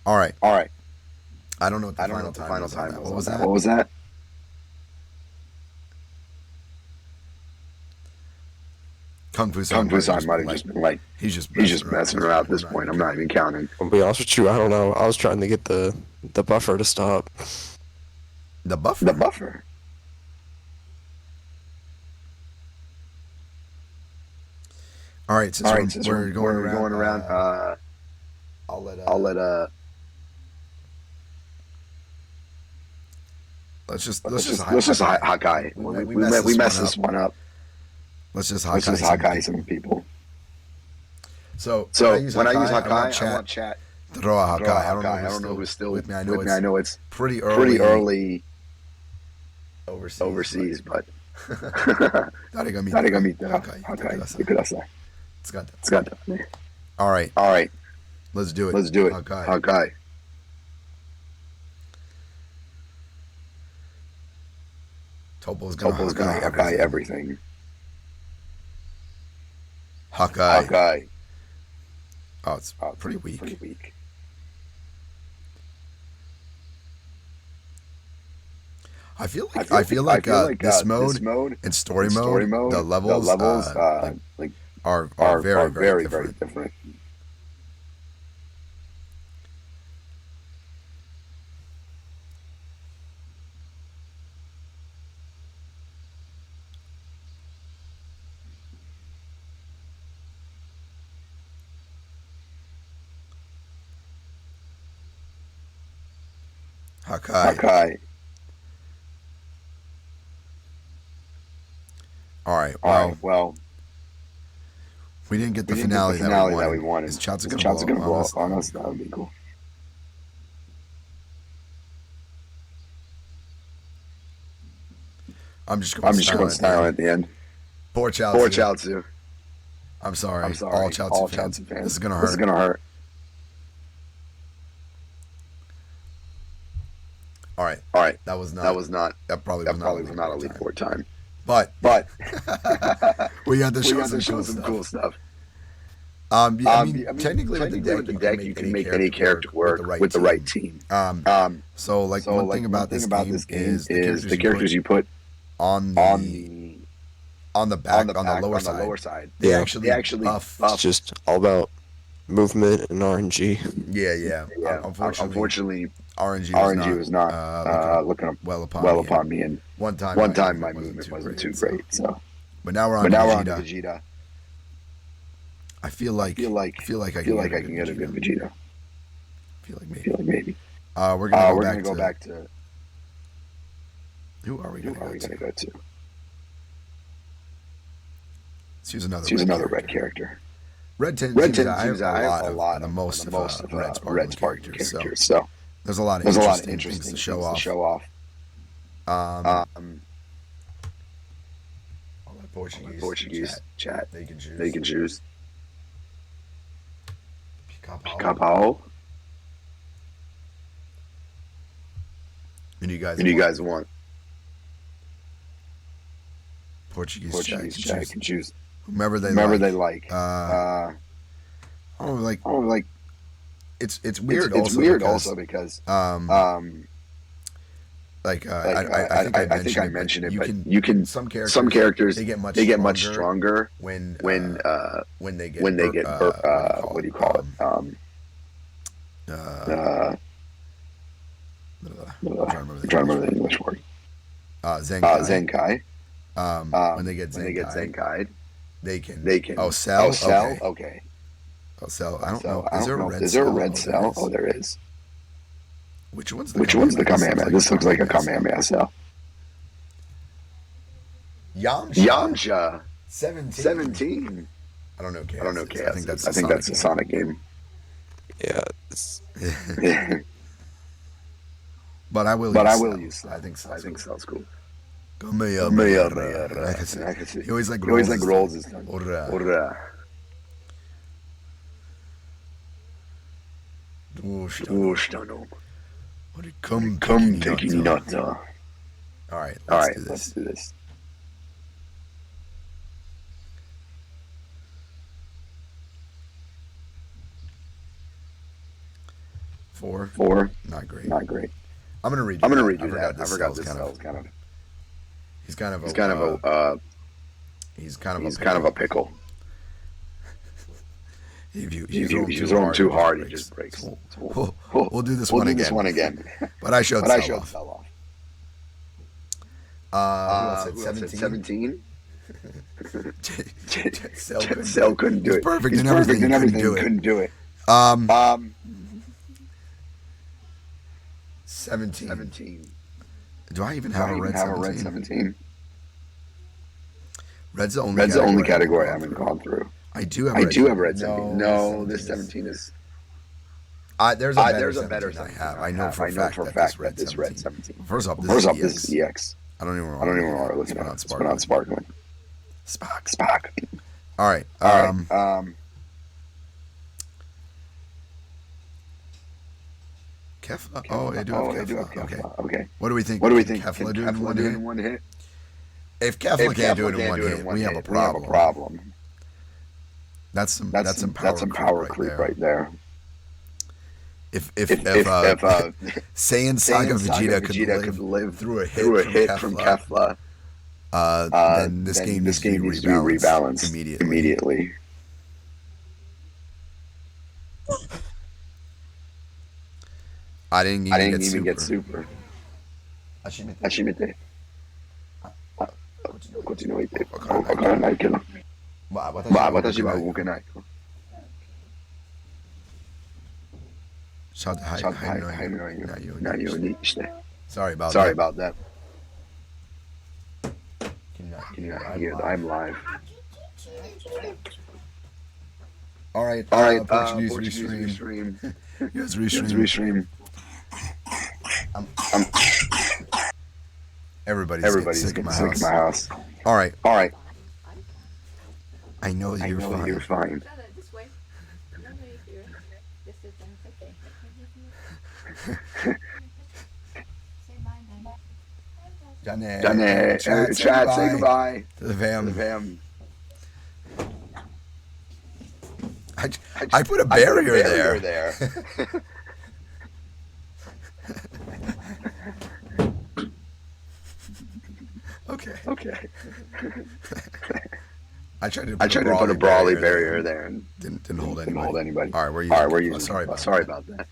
All right. I don't know what the final time was. What was that? Kung Fu San might have just been like, he's just messing around at this point. I'm not even counting. I'll be honest with you, I don't know. I was trying to get the buffer to stop. The buffer? All right, since we're going around, I'll let let's just Hawkeye. We messed this one up. Let's just Hawkeye some people. So when I use Hawkeye, I want chat to throw a Hawkeye. I don't know who's still with me. I know it's pretty early overseas, but 誰が見たらHawkeyeしてください。使ったね。All right. Let's do it. Hawkeye. Topo's gonna Hawkeye everything. Hawkeye. Oh, it's pretty weak. I feel like this mode and story mode, the levels are very different. Hakai. Hakai. All right. Well, we didn't get the we didn't finale, get the finale that we that we wanted. wanted. Is Chats Is gonna Chats blow gonna up blow on up us? on us? That would be cool. I'm just going silent at the end. Poor Chaozu. Poor Chaozu. I'm sorry. I'm sorry. All Chaozu fans. This is gonna hurt. This is gonna hurt. All right. That was not. That probably was not a Elite Four time. But we got to We show got some to show cool some stuff. cool stuff. I mean, technically with the deck, you can make any character work with the right team. So one thing about this game is the characters you put on the back on the lower side. They actually buff. It's just all about movement and RNG. Yeah. Unfortunately, RNG was not looking well upon me, and one time my movement wasn't too great. So, but now we're on Vegeta. I feel like I can get a good Vegeta. I feel like maybe. We're gonna go back to. Who are we gonna go to? Let's use another red character. Red tends to have a lot of the most red Spartan characters. So there's a lot of interesting things to show off. All that Portuguese chat. They can choose. Pica-Pau. And you guys want Portuguese chat can choose whomever they like. It's weird. It's weird also because I think I mentioned it, but you can some characters they get much stronger when they get what do you call it? I'm trying to remember the English word. Zenkai. When they get Zenkai, they can cell. Okay. Oh, cell. I don't know. Is there a red cell? Oh, there is. Which one's the Kamehameha? This looks like a Kamehameha cell. Yamcha. 17. I don't know. I think that's a Sonic game. Yeah. But I will use Cell. I think Cell's cool. Kamehameha. He always rolls his tongue. Ora. Dushano. Come taking Nata. All right, let's do this. Four. Not great. I'm gonna read you that. I forgot this cell's kind of. He's kind of a pickle. If you throw him too hard, he just breaks. We'll do this one again. But I showed Cell off. Who else said 17? Cell couldn't do it. Perfect and everything. Couldn't do it. 17. Do I even have a red 17? Red's the only category I haven't gone through. I do have a red 17. No, this 17 is. There's a better 17 I have. I know for a fact that this red 17. First off, this is EX. I don't even know what we're looking at. It's put on sparkling. Spock. All right. Kefla. Oh, I do have Kefla. Okay. What do we think? Kefla do in one hit? If Kefla can't do it in one hit, we have a problem. That's some power creep right there. If Saiyan Saga Vegeta could live through a hit from Kefla, then this game needs to be rebalanced immediately. I didn't even get super. Hashimete. こっちに置いてわからないけど。まあ私は動けない。Schaut Na jo nicht. Sorry about Sorry that. about that. Can Can you not hear that I'm live? All right. Portuguese restream. Yes, restream. Everybody's getting sick in my house. All right. I know that you're fine. This way. No, you're this is okay. Say bye then. Johnny, Chat, say goodbye to the to fam. the fam. I put a barrier there. Okay. I tried to put a brawly barrier there and didn't hold anybody. All right, we're using. Sorry about that.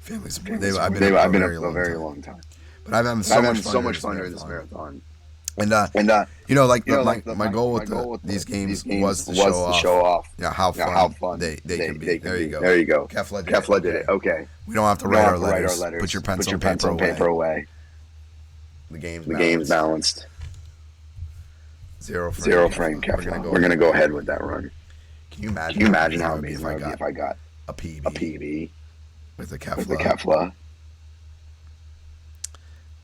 Families. I've been up a very long time. But I've had so much fun during this marathon. And my goal with these games was to show off how fun they can be. There you go. Kefla did it. Okay. We don't have to write our letters. Put your pencil and paper away. The game's balanced. Zero frame Kefla. We're gonna go ahead with that run. Can you imagine how amazing it would be if I got a PB with the Kefla?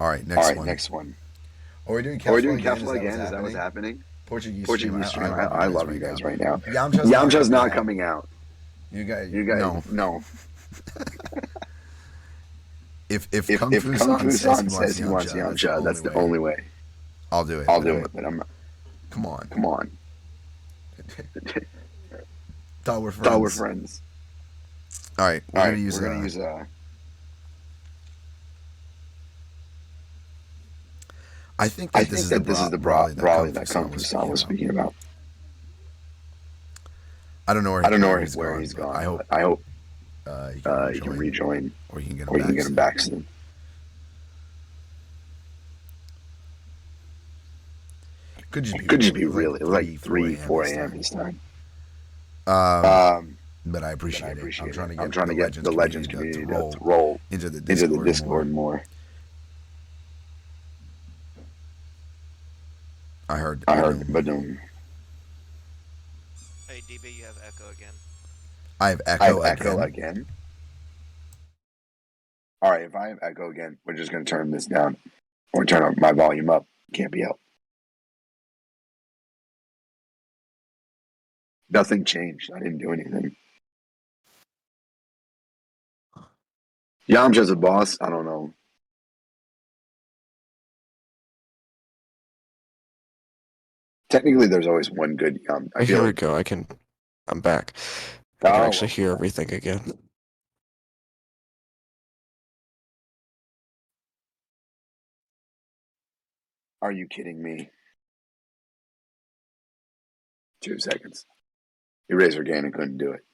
All right, next one. Are we doing Kefla again? Is that what's happening? Portuguese stream. I love you guys right now. Yamcha's not coming out. You guys, no. If Kung Fu San says he wants Yamcha, that's the only way. I'll do it. But I'm. Come on. Thought we're friends. All right, we're gonna use. I think this is the brawly that Kung Fu San was speaking about. I don't know where he's gone. I hope you can rejoin, or you can get him back soon. Could just be really like 3, 4 a.m. this time. But I appreciate it. I'm trying to get the Legends community to roll into the Discord more. I heard, but Hey DB, you have echo again. I have echo again. All right, if I have echo again, we're just gonna turn this down or turn my volume up. Can't be helped. Nothing changed. I didn't do anything. Yamcha's a boss. I don't know. Technically, there's always one good Yam. Here we go. I'm back. I can actually hear everything again. Are you kidding me? 2 seconds. Eraser Ganon couldn't do it.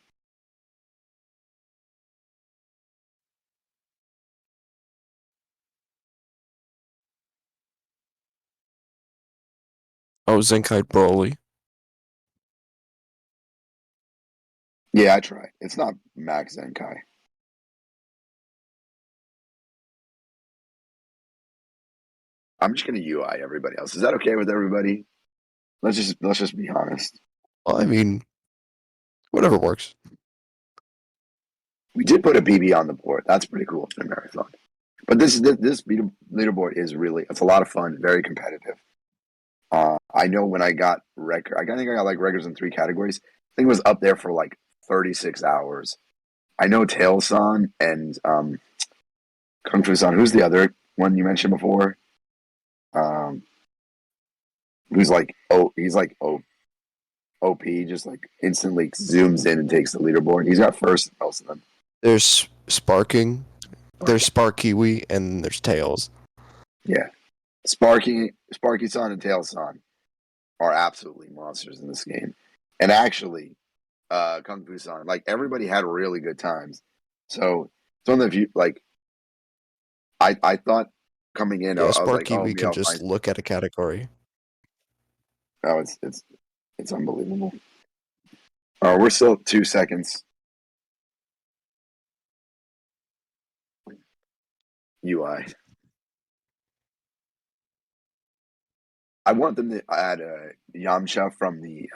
Oh, Zenkai Broly. Yeah, I tried. It's not Max Zenkai. I'm just gonna UI everybody else. Is that okay with everybody? Let's just be honest. Well, I mean, whatever works. We did put a BB on the board. That's pretty cool in a marathon. But this leaderboard is it's a lot of fun, very competitive. I know when I got record, I think I got like records in 3 categories. I think it was up there for like 36 hours. I know Tail-san and Kung Fu San. Who's the other one you mentioned before? Who's like he's like OP, just like instantly zooms in and takes the leaderboard. He's got first in most of them. There's Sparking, there's Sparkiwi, and there's Tails. Yeah. Sparky-san and Tail-san are absolutely monsters in this game. And actually, Kung Fu San, like everybody had really good times. So it's one of the few, like I thought coming in, Yeah, I was Sparky, like, we can just look at a category. Oh, it's unbelievable. Oh, we're still at 2 seconds. UI. I want them to add Yamcha from the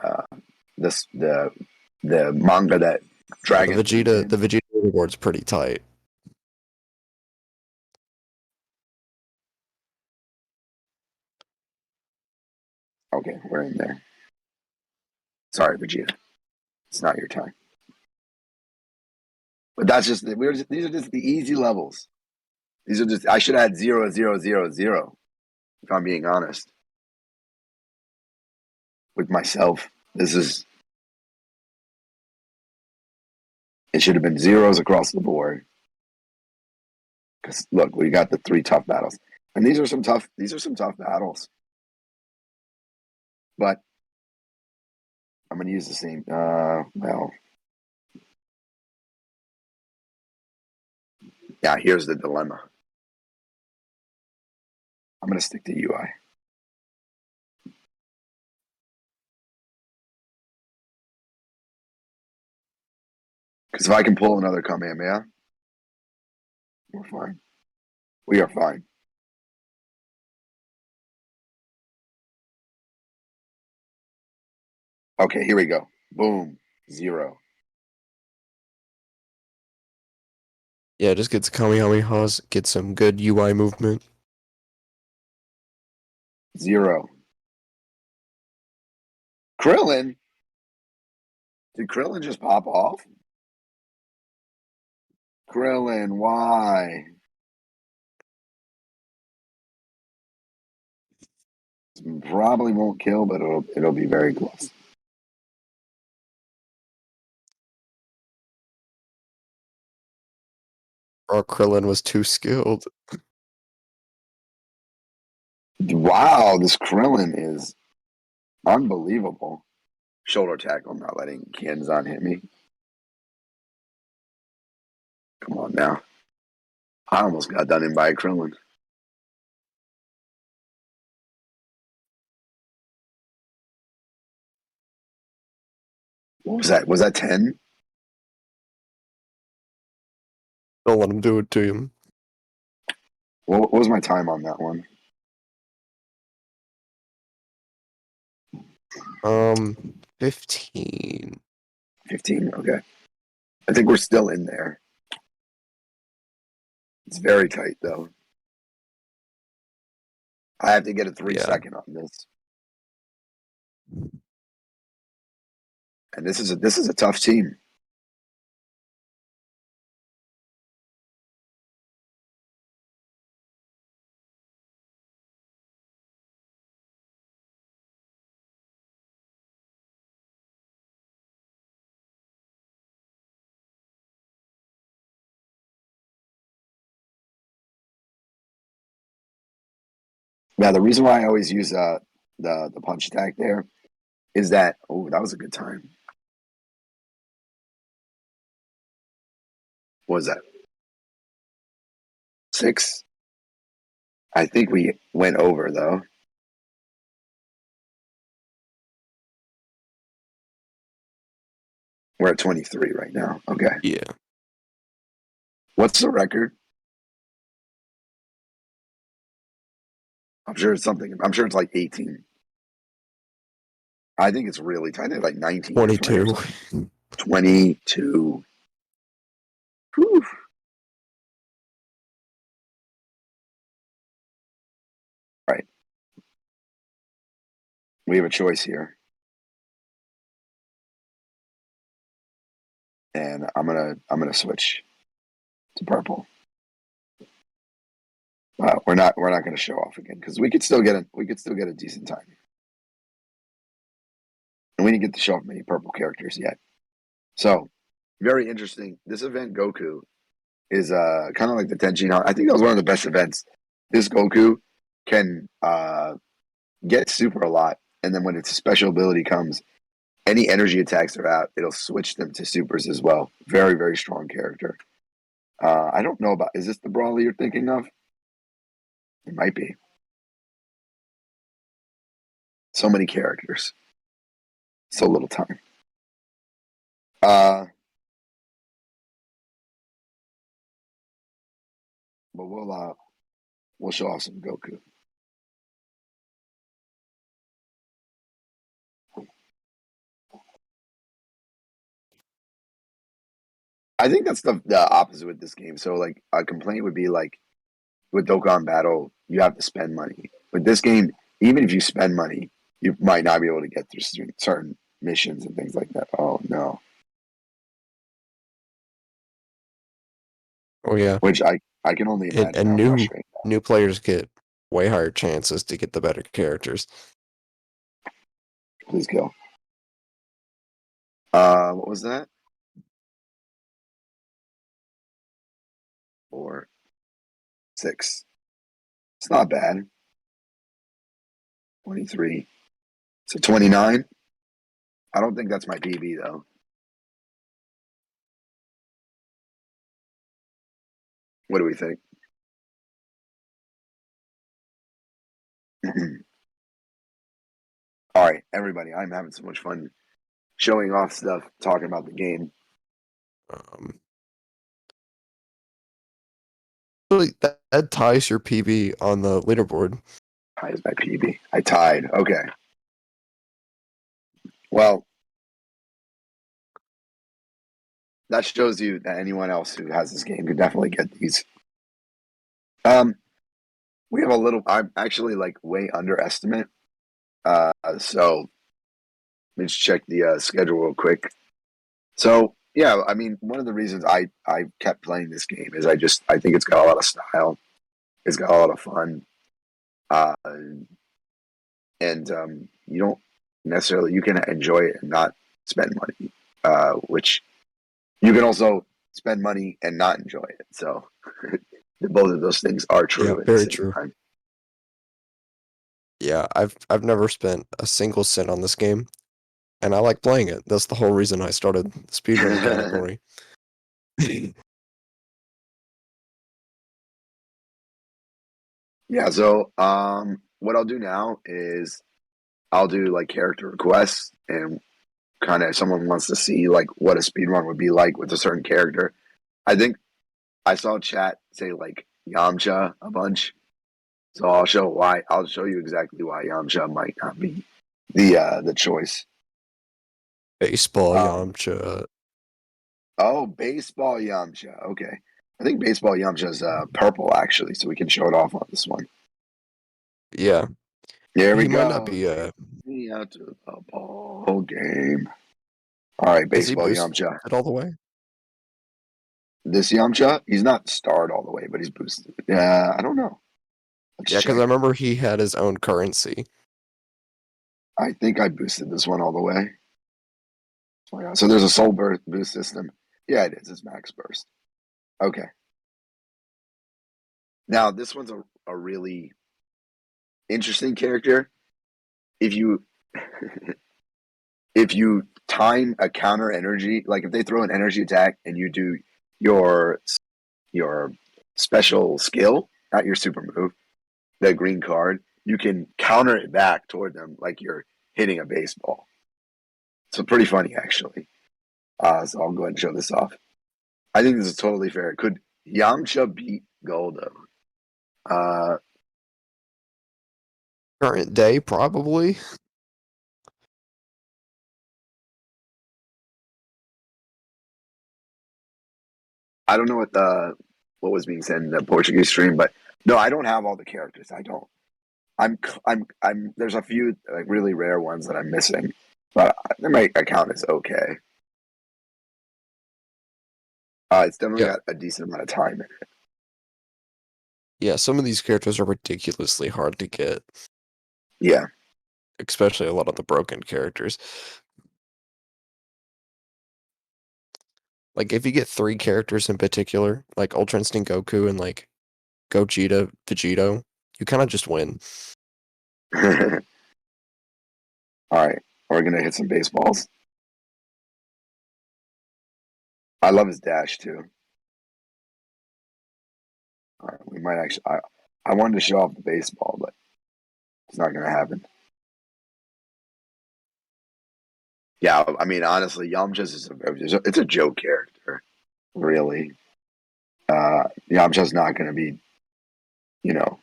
manga that Dragon. The Vegeta reward's pretty tight. Okay, we're in there. Sorry, Vegeta. It's not your time. But that's just these are just the easy levels. These are just I should add 0, 0, 0, 0, if I'm being honest. With myself. It should have been zeros across the board. Because look, we got the 3 tough battles. And these are some tough battles. But I'm gonna use the same well. Yeah, here's the dilemma. I'm gonna stick to UI. Because if I can pull another Kamehameha, we're fine. We are fine. Okay, here we go. Boom. 0. Yeah, just get Kamehamehas, get some good UI movement. 0. Krillin? Did Krillin just pop off? Krillin, why? Probably won't kill, but it'll be very close. Or Krillin was too skilled. Wow, this Krillin is unbelievable. Shoulder tackle, I'm not letting Kenzan hit me. Come on now. I almost got done in by a Krillin. What was that? Was that 10? Don't let him do it to him. What was my time on that one? 15. 15, okay. I think we're still in there. It's very tight, though. I have to get a 3-second on this. And this is a tough team. Now, the reason why I always use the punch attack there is that, oh, that was a good time. What was that? 6? I think we went over, though. We're at 23 right now. Okay. Yeah. What's the record? I'm sure it's something. I'm sure it's like 18. I think it's really tight. I think like 19. 22. 22. Whew. Right. We have a choice here. And I'm gonna switch to purple. We're not gonna show off again because we could still get a decent time. And we didn't get to show off many purple characters yet. So very interesting. This event Goku is kind of like the Tenshin. I think that was one of the best events. This Goku can get super a lot, and then when its special ability comes, any energy attacks are out, it'll switch them to supers as well. Very, very strong character. I don't know about, is this the Brawler you're thinking of? It might be. So many characters. So little time. But we'll show off some Goku. I think that's the opposite with this game. So like a complaint would be like with Dokkan Battle, you have to spend money. With this game, even if you spend money, you might not be able to get through certain missions and things like that. Oh no. Oh yeah, Which I can only and, imagine and how new frustrating. new players get way higher chances to get the better characters. Please kill. What was that? 4, 6. It's not bad. 23. So 29. I don't think that's my PB though. What do we think? All right, everybody. I'm having so much fun showing off stuff, talking about the game. Really, that ties your PB on the leaderboard. Ties my PB. I tied. Okay. Well, that shows you that anyone else who has this game could definitely get these. We have a little. I'm actually like way underestimate. So let me just check the schedule real quick. So yeah, I mean, one of the reasons I kept playing this game is I think it's got a lot of style. It's got a lot of fun. Uh, and you don't necessarily you can enjoy it and not spend money, which you can also spend money and not enjoy it. So both of those things are Yeah, true at the very same true. time. Yeah, I've never spent a single cent on this game, and I like playing it. That's the whole reason I started the speedrunning category. Yeah. So what I'll do now is I'll do like character requests and kind of if someone wants to see like what a speedrun would be like with a certain character. I think I saw chat say like Yamcha a bunch. So I'll show why. I'll show you exactly why Yamcha might not be the choice. Baseball Um, Yamcha. oh, baseball Yamcha. Okay, I think baseball Yamcha is purple actually, so we can show it off on this one. Yeah, Here we he might not go. be. Me out to the ball game. All right, Is he baseball boosted Yamcha. all the way? This Yamcha, he's not starred all the way, but he's boosted. Yeah, I don't know. Let's Yeah, because I check. remember he had his own currency. I think I boosted this one all the way. Oh, yeah. So there's a soul boost system. Yeah, it is. It's max burst. Okay. Now this one's a really interesting character. If you if you time a counter energy, like if they throw an energy attack and you do your your special skill, not your super move, the green card, you can counter it back toward them like you're hitting a baseball. So pretty funny actually. So I'll go ahead and show this off. I think this is totally fair. Could Yamcha beat Goldo? Uh, Current day, probably. I don't know what was being said in the Portuguese stream, but no, I don't have all the characters. I don't. I'm. There's a few like really rare ones that I'm missing, but my account is okay. It's definitely Yeah, got a decent amount of time in it. yeah. Some of these characters are ridiculously hard to get, Yeah. especially a lot of the broken characters. Like if you get 3 characters in particular, like Ultra Instinct Goku and like Gogeta Vegito, you kind of just win. All right, we're gonna hit some baseballs. I love his dash too. All right, we might actually. I wanted to show off the baseball, but it's not gonna happen. Yeah, I mean, honestly, Yamcha's it's a joke character, really. Yamcha's not going to be, you know,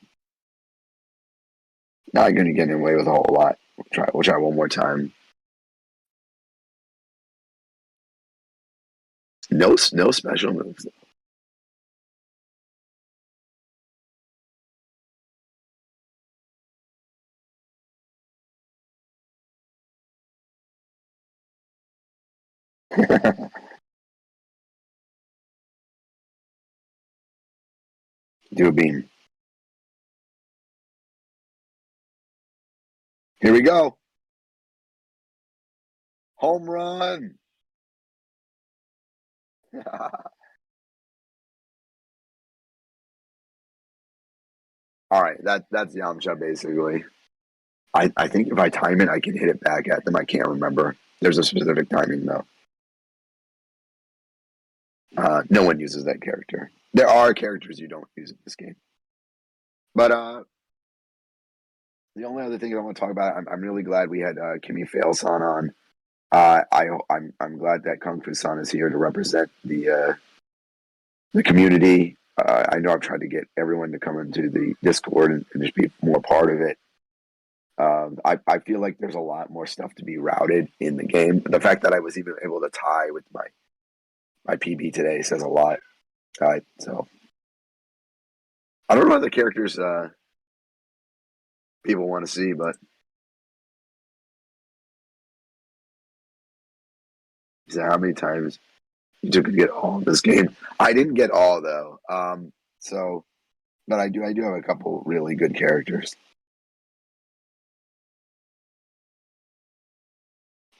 not going to get away with a whole lot. We'll try one more time. No special moves. Do a beam. Here we go. Home run. All right, that's Yamcha basically. I think if I time it, I can hit it back at them. I can't remember. There's a specific timing though. No one uses that character. There are characters you don't use in this game, but the only other thing I want to talk about, I'm really glad we had Kimmy Failson on. I'm glad that Kung Fu San is here to represent the community. I know I've tried to get everyone to come into the Discord and just be more part of it. I feel like there's a lot more stuff to be routed in the game. The fact that I was even able to tie with my PB today says a lot. So I don't know what the characters people want to see, but how many times you took to get all of this game? I didn't get all though. But I do have a couple really good characters.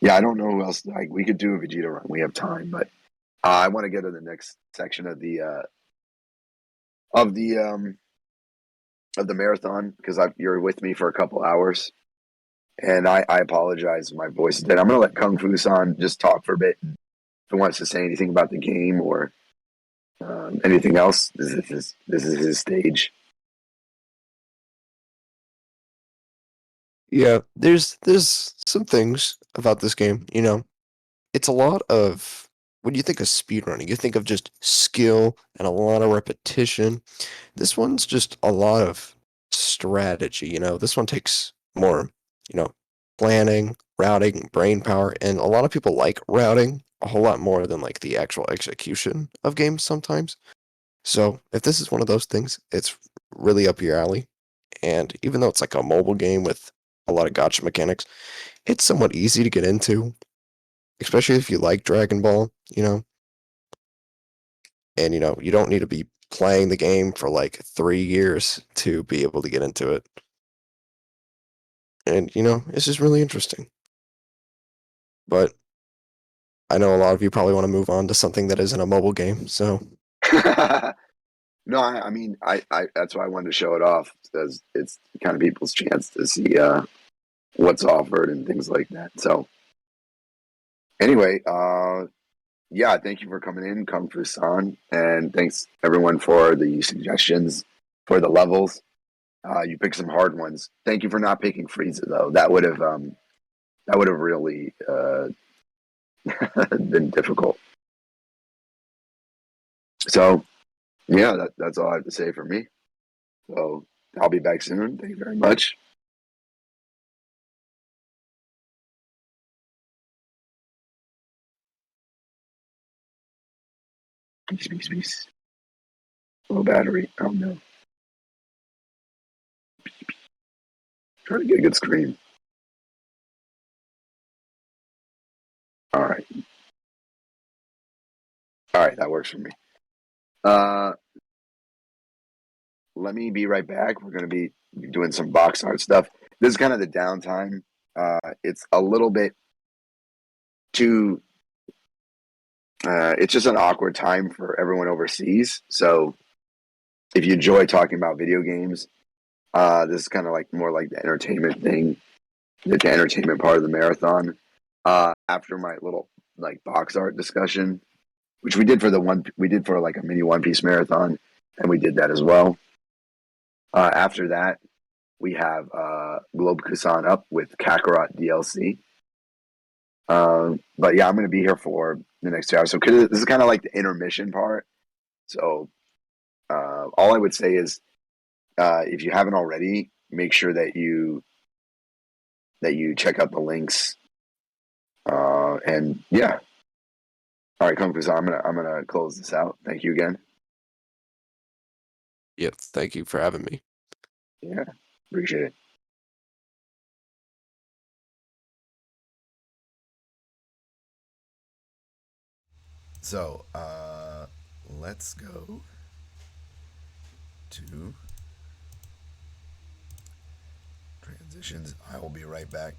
Yeah, I don't know who else. Like, we could do a Vegeta run. We have time, but I want to get to the next section of the of the um of the marathon because you're with me for a couple hours, and I apologize if my voice is dead. I'm gonna let Kung Fu San just talk for a bit. If he wants to say anything about the game or anything else, this is his stage. Yeah, there's some things about this game, you know. It's a lot of when you think of speedrunning, you think of just skill and a lot of repetition. This one's just a lot of strategy, you know. This one takes more, you know, planning, routing, brain power, and a lot of people like routing a whole lot more than like the actual execution of games sometimes. So, if this is one of those things, it's really up your alley. And even though it's like a mobile game with a lot of gotcha mechanics, it's somewhat easy to get into, especially if you like Dragon Ball, you know. And you don't need to be playing the game for like 3 years to be able to get into it. And it's just really interesting. But I know a lot of you probably want to move on to something that isn't a mobile game, so No, I mean, I that's why I wanted to show it off because it's kind of people's chance to see what's offered and things like that. So anyway, yeah, thank you for coming in, Kung Fu San, and thanks everyone for the suggestions for the levels. You picked some hard ones. Thank you for not picking Frieza though. That would have really been difficult. So yeah, that's all I have to say for me. So I'll be back soon. Thank you very much. Peace, peace, peace. Low battery. Oh no. Trying to get a good screen. All right. All right, that works for me. Uh, let me be right back. We're going to be doing some box art stuff. This is kind of the downtime. It's a little bit too. It's just an awkward time for everyone overseas. So if you enjoy talking about video games, this is kind of like more like the entertainment thing, the entertainment part of the marathon. After my little like box art discussion, which we did for like a mini One Piece marathon, and we did that as well. After that, we have Globe Kusan up with Kakarot DLC. But yeah, I'm going to be here for the next 2 hours. So this is kind of like the intermission part. So all I would say is, if you haven't already, make sure that you check out the links. And yeah, all right, Kung Fu. I'm gonna close this out. Thank you again. Yeah, thank you for having me. Yeah, appreciate it. So, let's go to transitions. I will be right back.